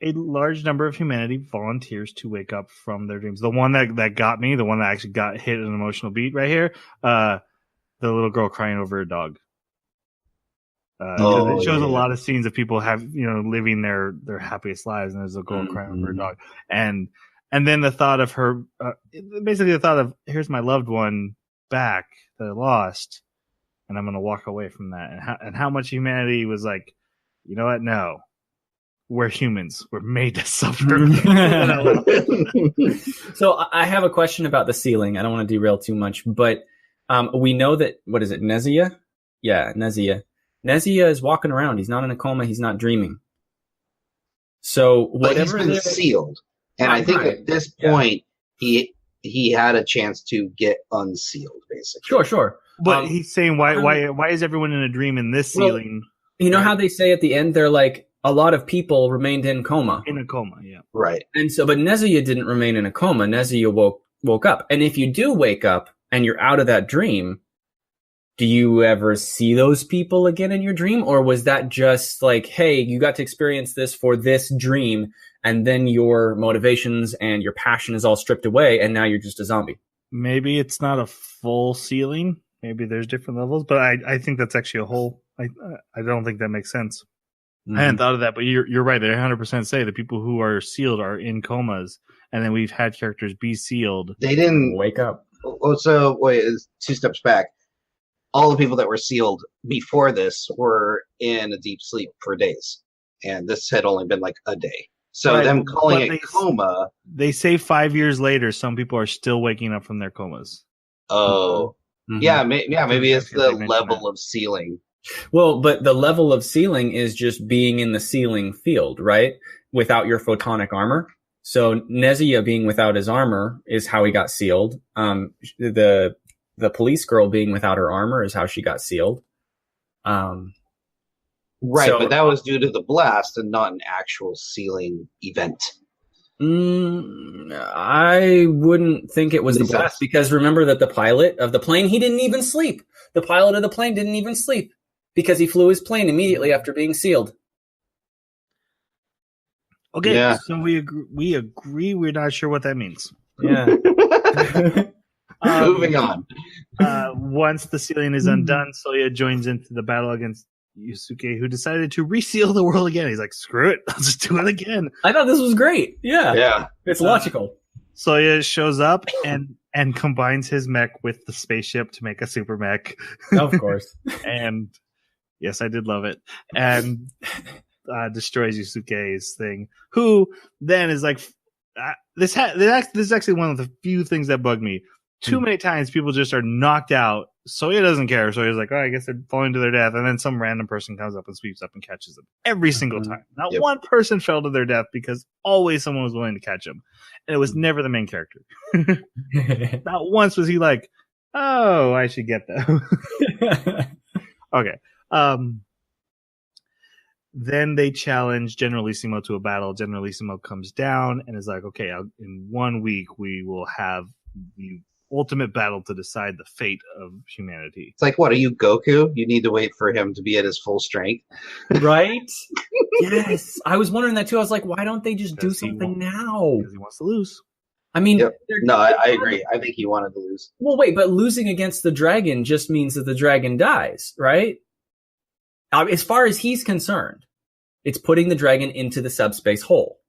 a large number of humanity volunteers to wake up from their dreams. The one that got me, the one that actually got hit an emotional beat right here, the little girl crying over her dog. It shows a lot of scenes of people living their happiest lives, and there's a girl crying over her dog, and then the thought of her, basically the thought of, here's my loved one, back that I lost, and I'm going to walk away from that. And how much humanity was like, you know what? No, we're humans. We're made to suffer. So I have a question about the ceiling. I don't want to derail too much, but we know that, what is it, Nezia? Yeah, Nezia. Nezia is walking around. He's not in a coma. He's not dreaming. So whatever but he's been sealed. And I think at this point, he had a chance to get unsealed, basically. Sure. But he's saying, why is everyone in a dream in this ceiling? You know how they say at the end, they're like, a lot of people remained in coma. In a coma, yeah. Right. And so, but Nezia didn't remain in a coma. Nezia woke up. And if you do wake up and you're out of that dream, do you ever see those people again in your dream? Or was that just like, hey, you got to experience this for this dream, and then your motivations and your passion is all stripped away, and now you're just a zombie? Maybe it's not a full ceiling. Maybe there's different levels, but I think that's actually a whole. I don't think that makes sense. Mm-hmm. I hadn't thought of that, but you're right. They 100% say the people who are sealed are in comas, and then we've had characters be sealed. They didn't wake up. Oh, so wait, 2 steps back. All the people that were sealed before this were in a deep sleep for days, and this had only been like a day. So right, them calling it coma. They say 5 years later, some people are still waking up from their comas. Oh, yeah, maybe it's the level of sealing. Well, but the level of sealing is just being in the sealing field, right? Without your photonic armor. So Nezia being without his armor is how he got sealed. The police girl being without her armor is how she got sealed. Right, but that was due to the blast and not an actual sealing event. I wouldn't think it was the blast, because remember that the pilot of the plane, he didn't even sleep. The pilot of the plane didn't even sleep because he flew his plane immediately after being sealed. Okay, so we agree. We're not sure what that means. Yeah. Moving on. Once the sealing is undone, Soya joins into the battle against Yusuke, who decided to reseal the world again. He's like, screw it, I'll just do it again. I thought this was great. Yeah. It's logical. Soya shows up and combines his mech with the spaceship to make a super mech. Of course. And yes, I did love it. And destroys Yusuke's thing, who then is like, this is actually one of the few things that bug me. Too many times people just are knocked out. Soya doesn't care. Soya's like, oh, I guess they're falling to their death. And then some random person comes up and sweeps up and catches them every single time. Not one person fell to their death because always someone was willing to catch them. And it was never the main character. Not once was he like, oh, I should get them. Okay. Then they challenge Generalissimo to a battle. Generalissimo comes down and is like, okay, in 1 week, we will have the ultimate battle to decide the fate of humanity. It's like, what, are you Goku? You need to wait for him to be at his full strength. Right? Yes. I was wondering that too. I was like, why don't they just do something now? Because he wants to lose. I mean, no, I agree. I think he wanted to lose. Well, wait, but losing against the dragon just means that the dragon dies, right? As far as he's concerned, it's putting the dragon into the subspace hole.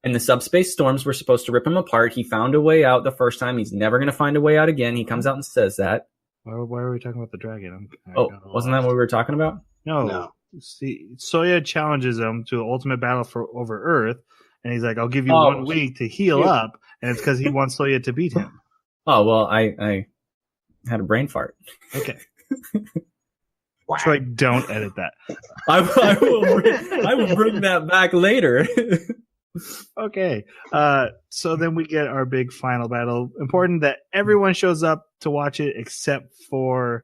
And the subspace storms were supposed to rip him apart. He found a way out the first time. He's never going to find a way out again. He comes out and says that. Why are we talking about the dragon? Wasn't that what we were talking about? No. See, Soya challenges him to an ultimate battle over Earth. And he's like, I'll give you 1 week to heal up. And it's because he wants Soya to beat him. Oh, well, I had a brain fart. Okay. Troy, don't edit that. I will bring that back later. Okay. So then we get our big final battle. Important that everyone shows up to watch it except for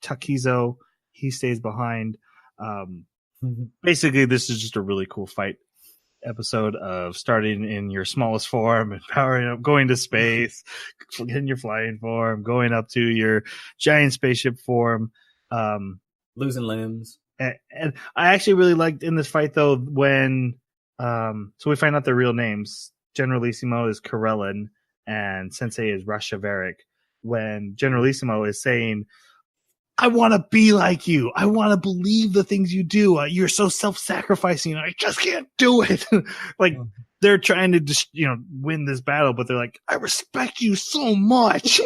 Takizo. He stays behind. Basically, this is just a really cool fight episode of starting in your smallest form and powering up, going to space, getting your flying form, going up to your giant spaceship form, losing limbs. And I actually really liked in this fight though when so we find out their real names. Generalissimo is Karelin and Sensei is Rosevere. When Generalissimo is saying, I want to be like you. I want to believe the things you do. You're so self-sacrificing. I just can't do it. Like they're trying to just, win this battle, but they're like, I respect you so much.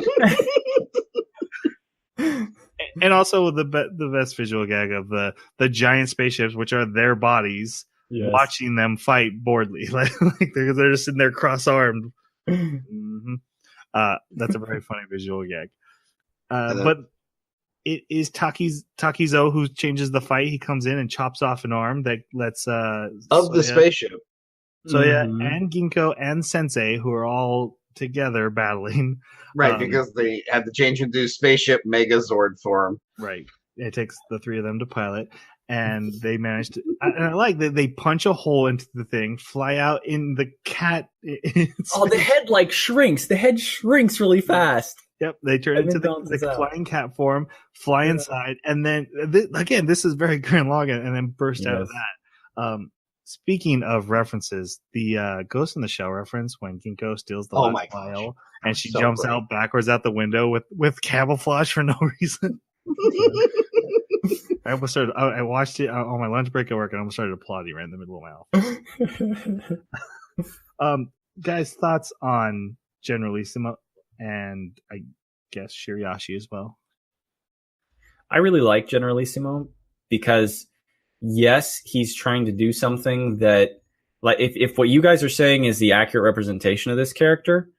And also the best visual gag of the giant spaceships, which are their bodies, watching them fight boredly, like they're just sitting there cross-armed. Mm-hmm. That's a very funny visual gag. But it is Takizo who changes the fight. He comes in and chops off an arm that lets the spaceship. Soya and Ginkgo and Sensei, who are all together battling. Right, because they had to change into spaceship Megazord form. Right. It takes the three of them to pilot. And they managed to. And I like that they punch a hole into the thing, fly out in the cat. The head shrinks. The head shrinks really fast. Yep, they turn into the flying cat form, fly inside, and then again, this is very Gurren Lagann, and then burst out of that. Speaking of references, the Ghost in the Shell reference when Ginkgo steals the last file, and she jumps out backwards out the window with camouflage for no reason. I watched it on my lunch break at work, and I almost started applauding right in the middle of my mouth. Guys, thoughts on Generalissimo and I guess Shiriashi as well? I really like Generalissimo because, yes, he's trying to do something that, like, if what you guys are saying is the accurate representation of this character,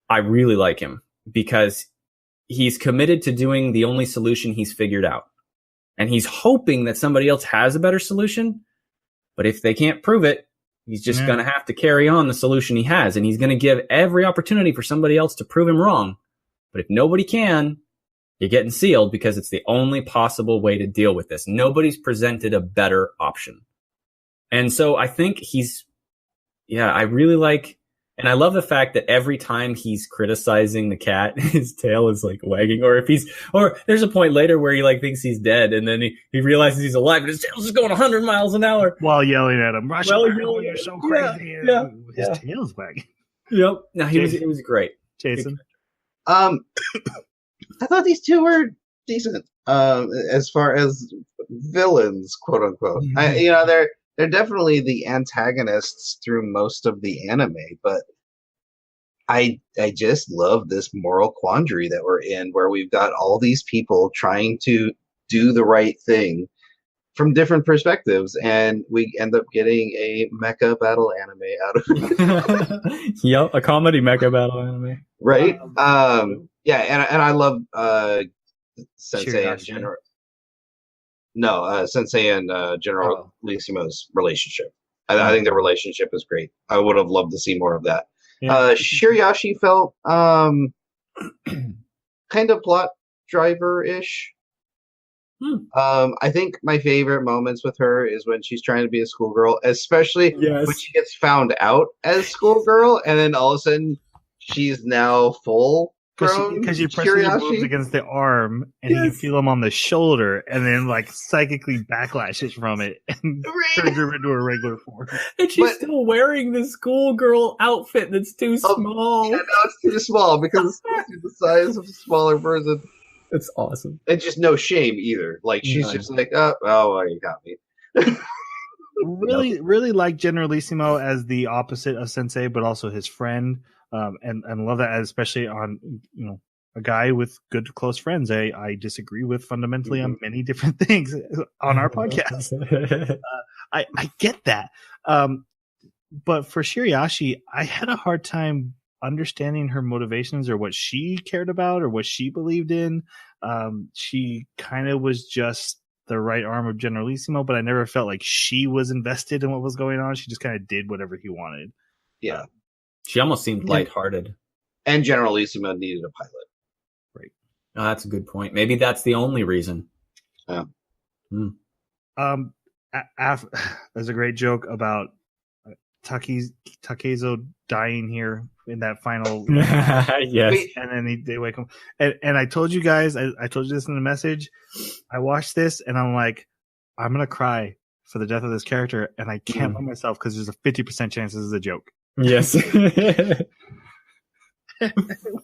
I really like him because he's committed to doing the only solution he's figured out. And he's hoping that somebody else has a better solution. But if they can't prove it, he's just going to have to carry on the solution he has. And he's going to give every opportunity for somebody else to prove him wrong. But if nobody can, you're getting sealed because it's the only possible way to deal with this. Nobody's presented a better option. And so I think I really like, and I love the fact that every time he's criticizing the cat, his tail is wagging, or there's a point later where he thinks he's dead, and then he realizes he's alive, and his tail's just going 100 miles an hour while yelling at him. You're so crazy. Yeah. His tail's wagging. Yep. No, he was great. Jason, I thought these two were decent as far as villains, quote unquote. Mm-hmm. They're definitely the antagonists through most of the anime, but I just love this moral quandary that we're in, where we've got all these people trying to do the right thing from different perspectives, and we end up getting a mecha battle anime out of it. Yep, a comedy mecha battle anime. Right? And I love Sensei and General. No, Sensei and Generalissimo's relationship. I think their relationship is great. I would have loved to see more of that. Yeah. Shiriashi felt kind of plot driver-ish. I think my favorite moments with her is when she's trying to be a schoolgirl, especially when she gets found out as schoolgirl, and then all of a sudden she's now full. Because you press your moves against the arm, and you can feel them on the shoulder, and then psychically backlashes from it, and turns her into a regular form. And she's still wearing the schoolgirl outfit that's too small. Yeah, no, it's too small because it's the size of a smaller person. It's awesome. And just no shame either. She's just well, you got me. Really like Generalissimo as the opposite of Sensei, but also his friend. And love that, especially on a guy with good close friends. I disagree with fundamentally on many different things on our podcast. I get that, but for Shiriashi, I had a hard time understanding her motivations or what she cared about or what she believed in. She kind of was just the right arm of Generalissimo, but I never felt like she was invested in what was going on. She just kind of did whatever he wanted. Yeah. She almost seemed lighthearted. And Generalissimo needed a pilot. Right. Oh, that's a good point. Maybe that's the only reason. Yeah. There's a great joke about Takezo dying here in that final. Yes. And then they wake up. And I told you guys, I told you this in the message. I watched this and I'm like, I'm going to cry for the death of this character. And I can't let myself because there's a 50% chance this is a joke. Yes. It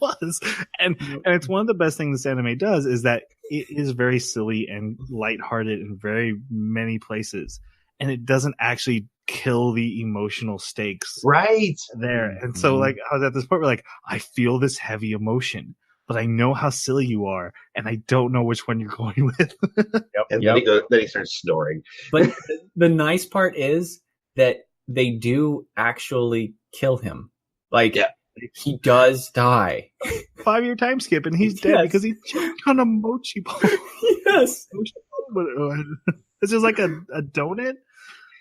was. And it's one of the best things this anime does is that it is very silly and lighthearted in very many places. And it doesn't actually kill the emotional stakes right there. And so I was at this point where I feel this heavy emotion. but I know how silly you are, and I don't know which one you're going with. And Yep. then he starts snoring. But the nice part is that they do actually kill him. Like, Yeah. he does die. 5-year time skip, and he's dead Yes. because he choked on a mochi ball. Yes. This is like a donut.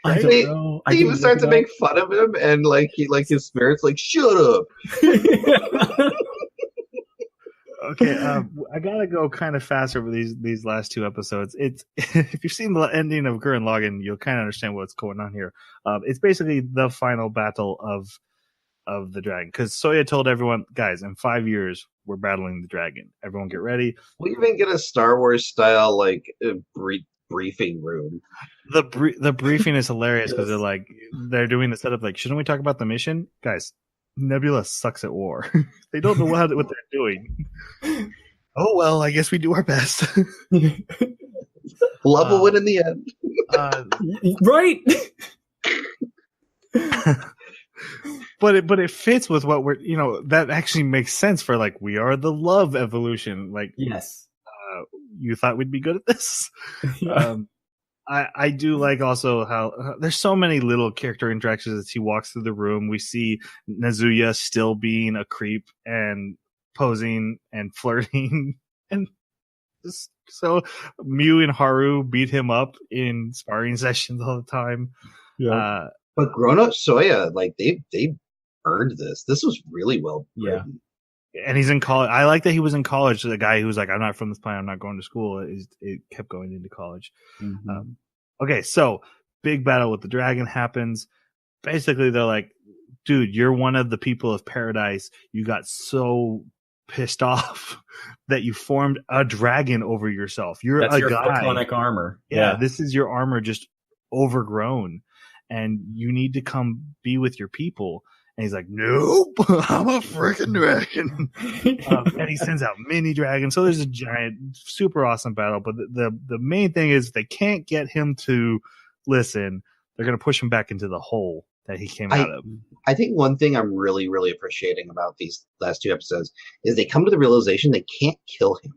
I Right? don't They- know. They even start to make fun of him, and like his spirit's like, "Shut up." Okay, I gotta go kind of fast over these last 2 episodes. It's if you've seen the ending of Gurren Lagann, you'll kind of understand what's going on here. It's basically the final battle of the dragon, because Soya told everyone, guys, in 5 years we're battling the dragon. Everyone get ready. We even get a Star Wars style briefing room. The briefing is hilarious because Yes. they're doing the setup like, shouldn't we talk about the mission, guys? Nebula sucks at war. They don't know what they're doing. Oh well, I guess we do our best. Love will win in the end. Right. But it fits with what we're, that actually makes sense for like, we are the love evolution. Like, Yes. you thought we'd be good at this. I do like also how there's so many little character interactions as he walks through the room. We see Nezuya still being a creep and posing and flirting, and just, so Mew and Haru beat him up in sparring sessions all the time. Yeah. But grown up Soya, like they earned this. This was really well Yeah. written. And he's in college. I like that he was in college. The guy who was like, I'm not from this planet, I'm not going to school. It kept going into college. Mm-hmm. Okay, so big battle with the dragon happens. Basically, they're like, dude, you're one of the people of paradise. You got so pissed off that you formed a dragon over yourself. You're That's a your guy. photonic armor. Yeah, this is your armor just overgrown, and you need to come be with your people. And he's like, nope, I'm a freaking dragon. And he sends out mini dragons. So there's a giant, super awesome battle. But the main thing is they can't get him to listen. They're going to push him back into the hole that he came out of. I think one thing I'm really, really appreciating about these last 2 episodes is they come to the realization they can't kill him.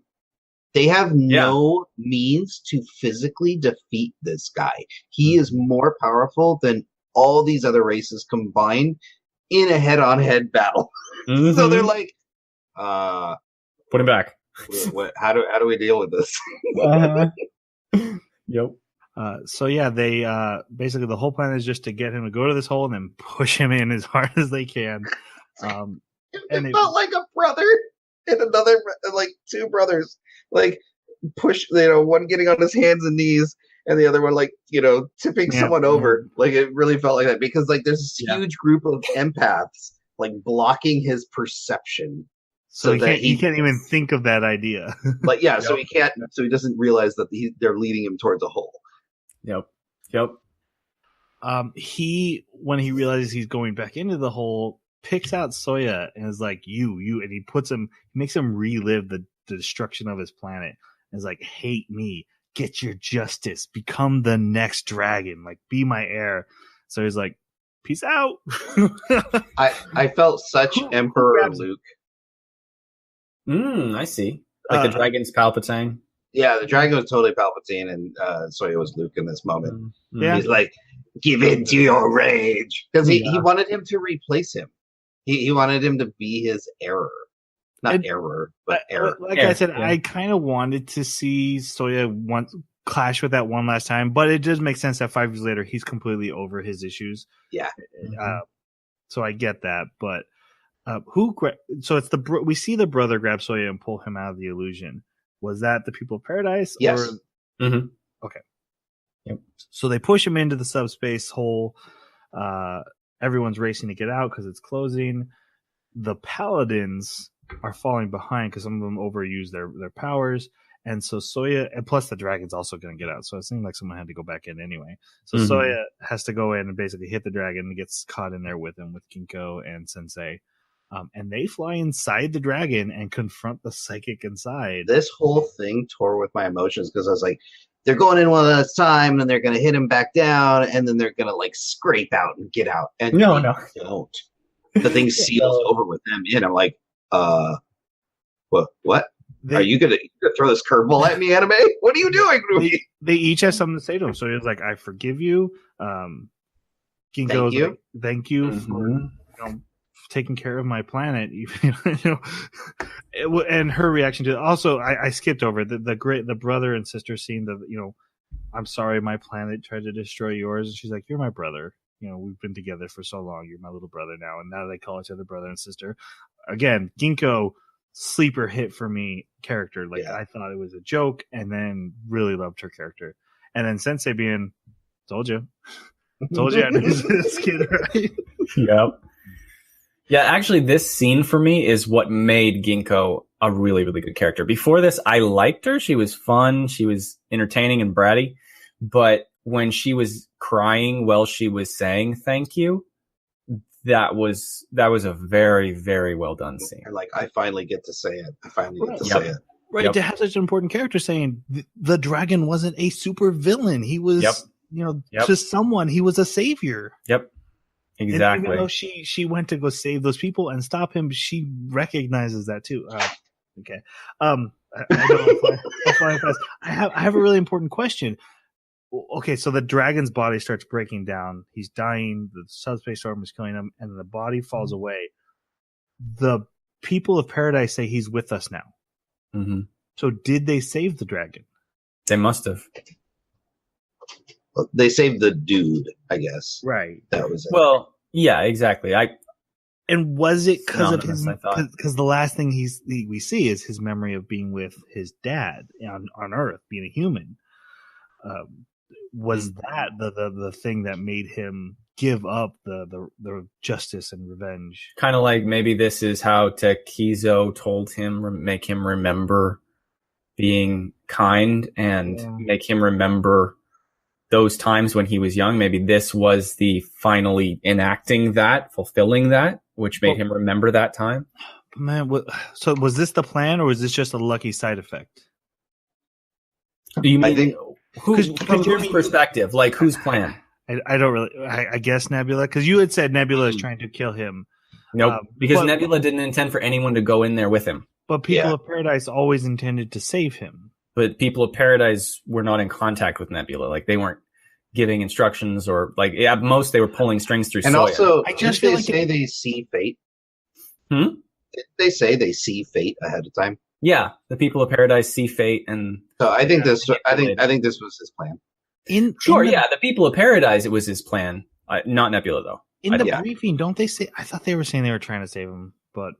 They have no means to physically defeat this guy. He is more powerful than all these other races combined in a head-on-head battle. Mm-hmm. So they're like, put him back. how do we deal with this? Yep. So yeah, they basically the whole plan is just to get him to go to this hole and then push him in as hard as they can. It felt like a brother and another, like 2 brothers, like push, one getting on his hands and knees and the other one like, tipping someone over. Like it really felt like that because like there's this huge group of empaths like blocking his perception. So he can't even think of that idea. Like, yeah, so he doesn't realize that they're leading him towards a hole. Yep. When he realizes he's going back into the hole, picks out Soya and is like, you, and he makes him relive the destruction of his planet. And is like, hate me, get your justice, become the next dragon, like be my heir. So he's like, peace out. I felt such Emperor Luke. I see. Like the dragon's Palpatine. Yeah, the dragon was totally Palpatine, and Soya was Luke in this moment. Yeah. He's like, give in to your rage. Because he wanted him to replace him. He wanted him to be his error. Not error, but error. Like I said, I kind of wanted to see Soya clash with that one last time, but it does make sense that 5 years later, he's completely over his issues. Yeah. So I get that, but so it's we see the brother grab Soya and pull him out of the illusion. Was that the people of paradise? Yes. Okay. Yep. So they push him into the subspace hole. Everyone's racing to get out because it's closing. The paladins are falling behind because some of them overuse their powers. And so Soya, and plus the dragon's also going to get out. So it seemed like someone had to go back in anyway. So Soya has to go in and basically hit the dragon and gets caught in there with him, with Kinko and Sensei. And they fly inside the dragon and confront the psychic inside. This whole thing tore with my emotions because I was like, they're going in one at a time, and they're going to hit him back down, and then they're going to like scrape out and get out. And no, don't. The thing seals over with them in. I'm like, What? Are you gonna throw this curveball at me, anime? What are you doing to me? They each have something to say to him. So he was like, "I forgive you." Ginko's like, "Thank you for taking care of my planet." And her reaction to it. Also, I skipped over the brother and sister scene. I'm sorry, my planet tried to destroy yours. And she's like, "You're my brother. We've been together for so long. You're my little brother now." And now they call each other brother and sister. Again, Ginko, sleeper hit for me character. I thought it was a joke, and then really loved her character. And then Sensei being, told you I knew this kid, right? Yep. Yeah, actually, this scene for me is what made Ginko a really, really good character. Before this, I liked her. She was fun. She was entertaining and bratty. But when she was crying while she was saying thank you, that was a very, very well done scene. Like, I finally get to say it. Say it. Right, to have such an important character saying the dragon wasn't a super villain. He was, to someone, he was a savior. Yep. Exactly. And even though she went to go save those people and stop him, she recognizes that too. Okay. I have a really important question. Okay, so the dragon's body starts breaking down. He's dying. The subspace storm is killing him, and the body falls away. The people of paradise say he's with us now. Mm-hmm. So did they save the dragon? They must have. Well, they saved the dude, I guess. Right. That was it. Well, yeah, exactly. And was it because of his? Because the last thing we see is his memory of being with his dad on Earth, being a human. Was that the thing that made him give up the justice and revenge? Kind of like maybe this is how Takizo told him, make him remember being kind and make him remember those times when he was young. Maybe this was the finally enacting that, fulfilling that, which made him remember that time. Man, so was this the plan, or was this just a lucky side effect? You mean, I think from whose perspective? Like, whose plan? I don't really. I guess Nebula, because you had said Nebula is trying to kill him. Nope, because Nebula didn't intend for anyone to go in there with him. But people of Paradise always intended to save him. But people of Paradise were not in contact with Nebula. Like, they weren't giving instructions, or like at most they were pulling strings through. And Soya. also, I just did they say they see fate? Did they say they see fate ahead of time? Yeah, the people of Paradise see fate, and so I think this. I think this was his plan. The people of Paradise, it was his plan. Not Nebula, though. In the briefing, don't they say? I thought they were saying they were trying to save him, but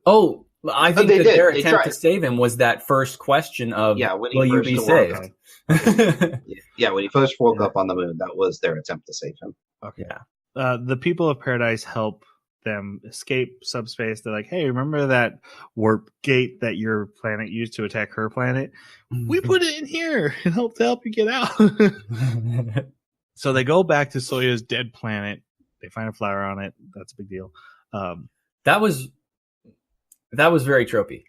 I think that their attempt to save him was that first question of, "Will you be saved?" When he first woke up on the moon, that was their attempt to save him. Okay. Yeah. The people of Paradise help them escape subspace. They're like, "Hey, remember that warp gate that your planet used to attack her planet? We put it in here and to help you get out." So they go back to Soya's dead planet. They find a flower on it. That's a big deal. That was very tropey.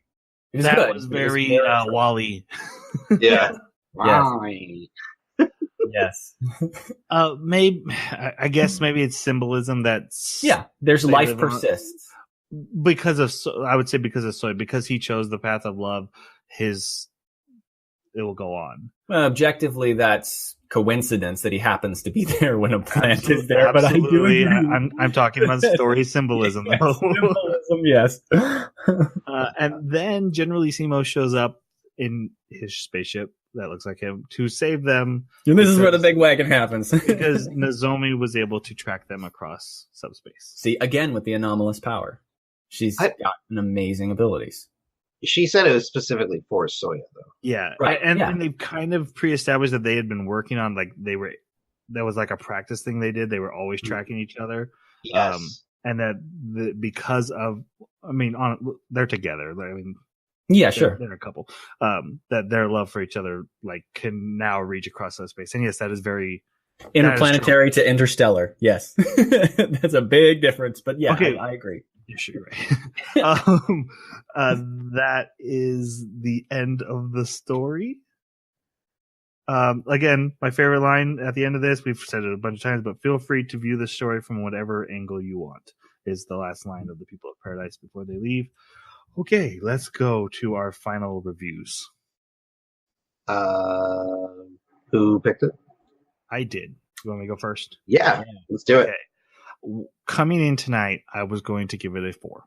That was very Wall-E. Yeah. Yes. Maybe I guess maybe it's symbolism that's there's life persists because of Soy, because he chose the path of love. It will go on. Well, objectively, that's coincidence that he happens to be there when a plant is there. But absolutely. I'm talking about story symbolism. Symbolism, yes. And then Generalissimo shows up in his spaceship that looks like him to save them. And this is where the big wagon happens. Because Nozomi was able to track them across subspace. See, again, with the anomalous power. She's got amazing abilities. She said it was specifically for Soya, though. Yeah. Right. And they've kind of pre-established that they had been working on, like, that was like a practice thing they did. They were always tracking each other. Yes. And that because of, they're together. Yeah, sure. They're a couple. That their love for each other can now reach across space. And yes, that is very interplanetary to interstellar. Yes, that's a big difference. But yeah, okay. I agree. You're sure right. That is the end of the story. Again, my favorite line at the end of this, we've said it a bunch of times, but feel free to view the story from whatever angle you want, is the last line of the people of Paradise before they leave. Okay, let's go to our final reviews. Who picked it? I did. You want me to go first? Yeah, let's do it. Coming in tonight, I was going to give it a 4.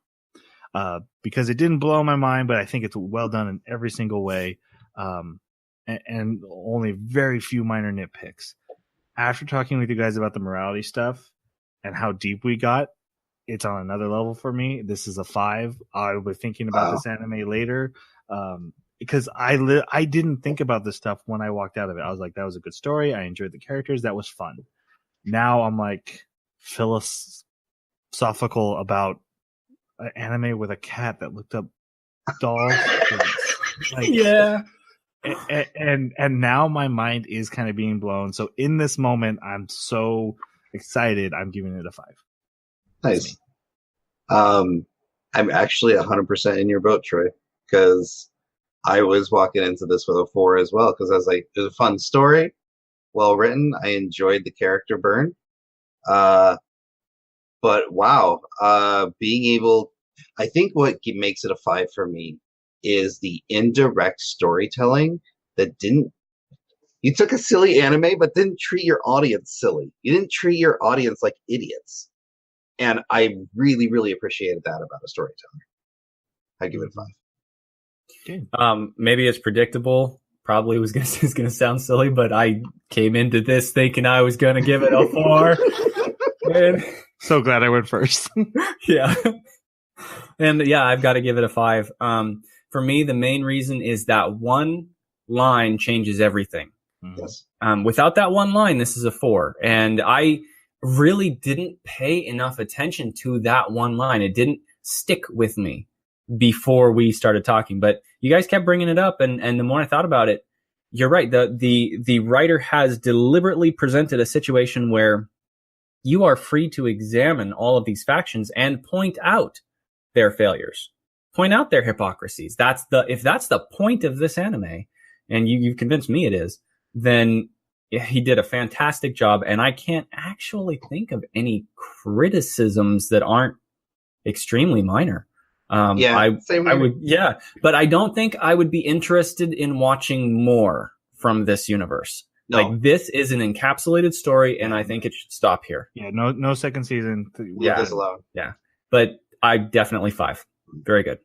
Because it didn't blow my mind, but I think it's well done in every single way. And only very few minor nitpicks. After talking with you guys about the morality stuff and how deep we got, it's on another level for me. This is a 5. I'll be thinking about this anime later. Because I didn't think about this stuff when I walked out of it. I was like, that was a good story. I enjoyed the characters. That was fun. Now I'm like philosophical about an anime with a cat that looked up dolls. Like, yeah. And now my mind is kind of being blown. So in this moment, I'm so excited. I'm giving it a 5. Nice. I'm actually 100% in your boat, Troy, because I was walking into this with a 4 as well, because I was like, it was a fun story, well written. I enjoyed the character burn. But wow, being able, I think what makes it a 5 for me is the indirect storytelling that didn't, you took a silly anime, but didn't treat your audience silly. You didn't treat your audience like idiots. And I really, really appreciated that about a storyteller. I give it a 5. Okay. Maybe it's predictable. Probably was going to sound silly, but I came into this thinking I was going to give it a 4. And so glad I went first. yeah. And yeah, I've got to give it a 5. For me, the main reason is that one line changes everything. Yes. Without that one line, this is a 4. And I really didn't pay enough attention to that one line. It didn't stick with me before we started talking, but you guys kept bringing it up. And the more I thought about it, you're right. The writer has deliberately presented a situation where you are free to examine all of these factions and point out their failures, point out their hypocrisies. If that's the point of this anime, and you've convinced me it is, then he did a fantastic job. And I can't actually think of any criticisms that aren't extremely minor. Same I would, but I don't think I would be interested in watching more from this universe. No. Like, this is an encapsulated story, and I think it should stop here. Yeah, no second season. Leave this alone. Yeah, but I definitely 5. Very good.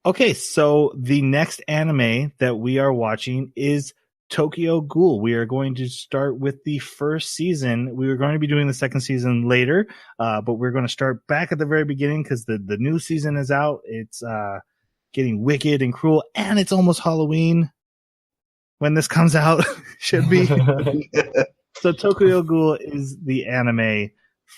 Okay, so the next anime that we are watching is Tokyo Ghoul. We are going to start with the first season. We were going to be doing the second season later, but we're going to start back at the very beginning because the new season is out. It's getting wicked and cruel, and it's almost Halloween when this comes out. Should be. So Tokyo Ghoul is the anime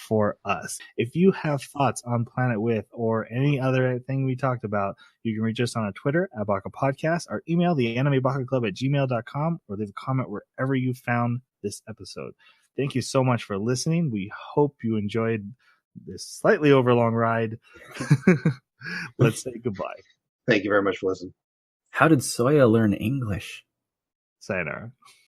for us. If you have thoughts on Planet With or any other thing we talked about, you can reach us on Twitter at Baka Podcast, or email the animebakaclub@gmail.com, or leave a comment wherever you found this episode. Thank you so much for listening. We hope you enjoyed this slightly overlong ride. Let's say goodbye. Thank you very much for listening. How did Soya learn English? Sayonara.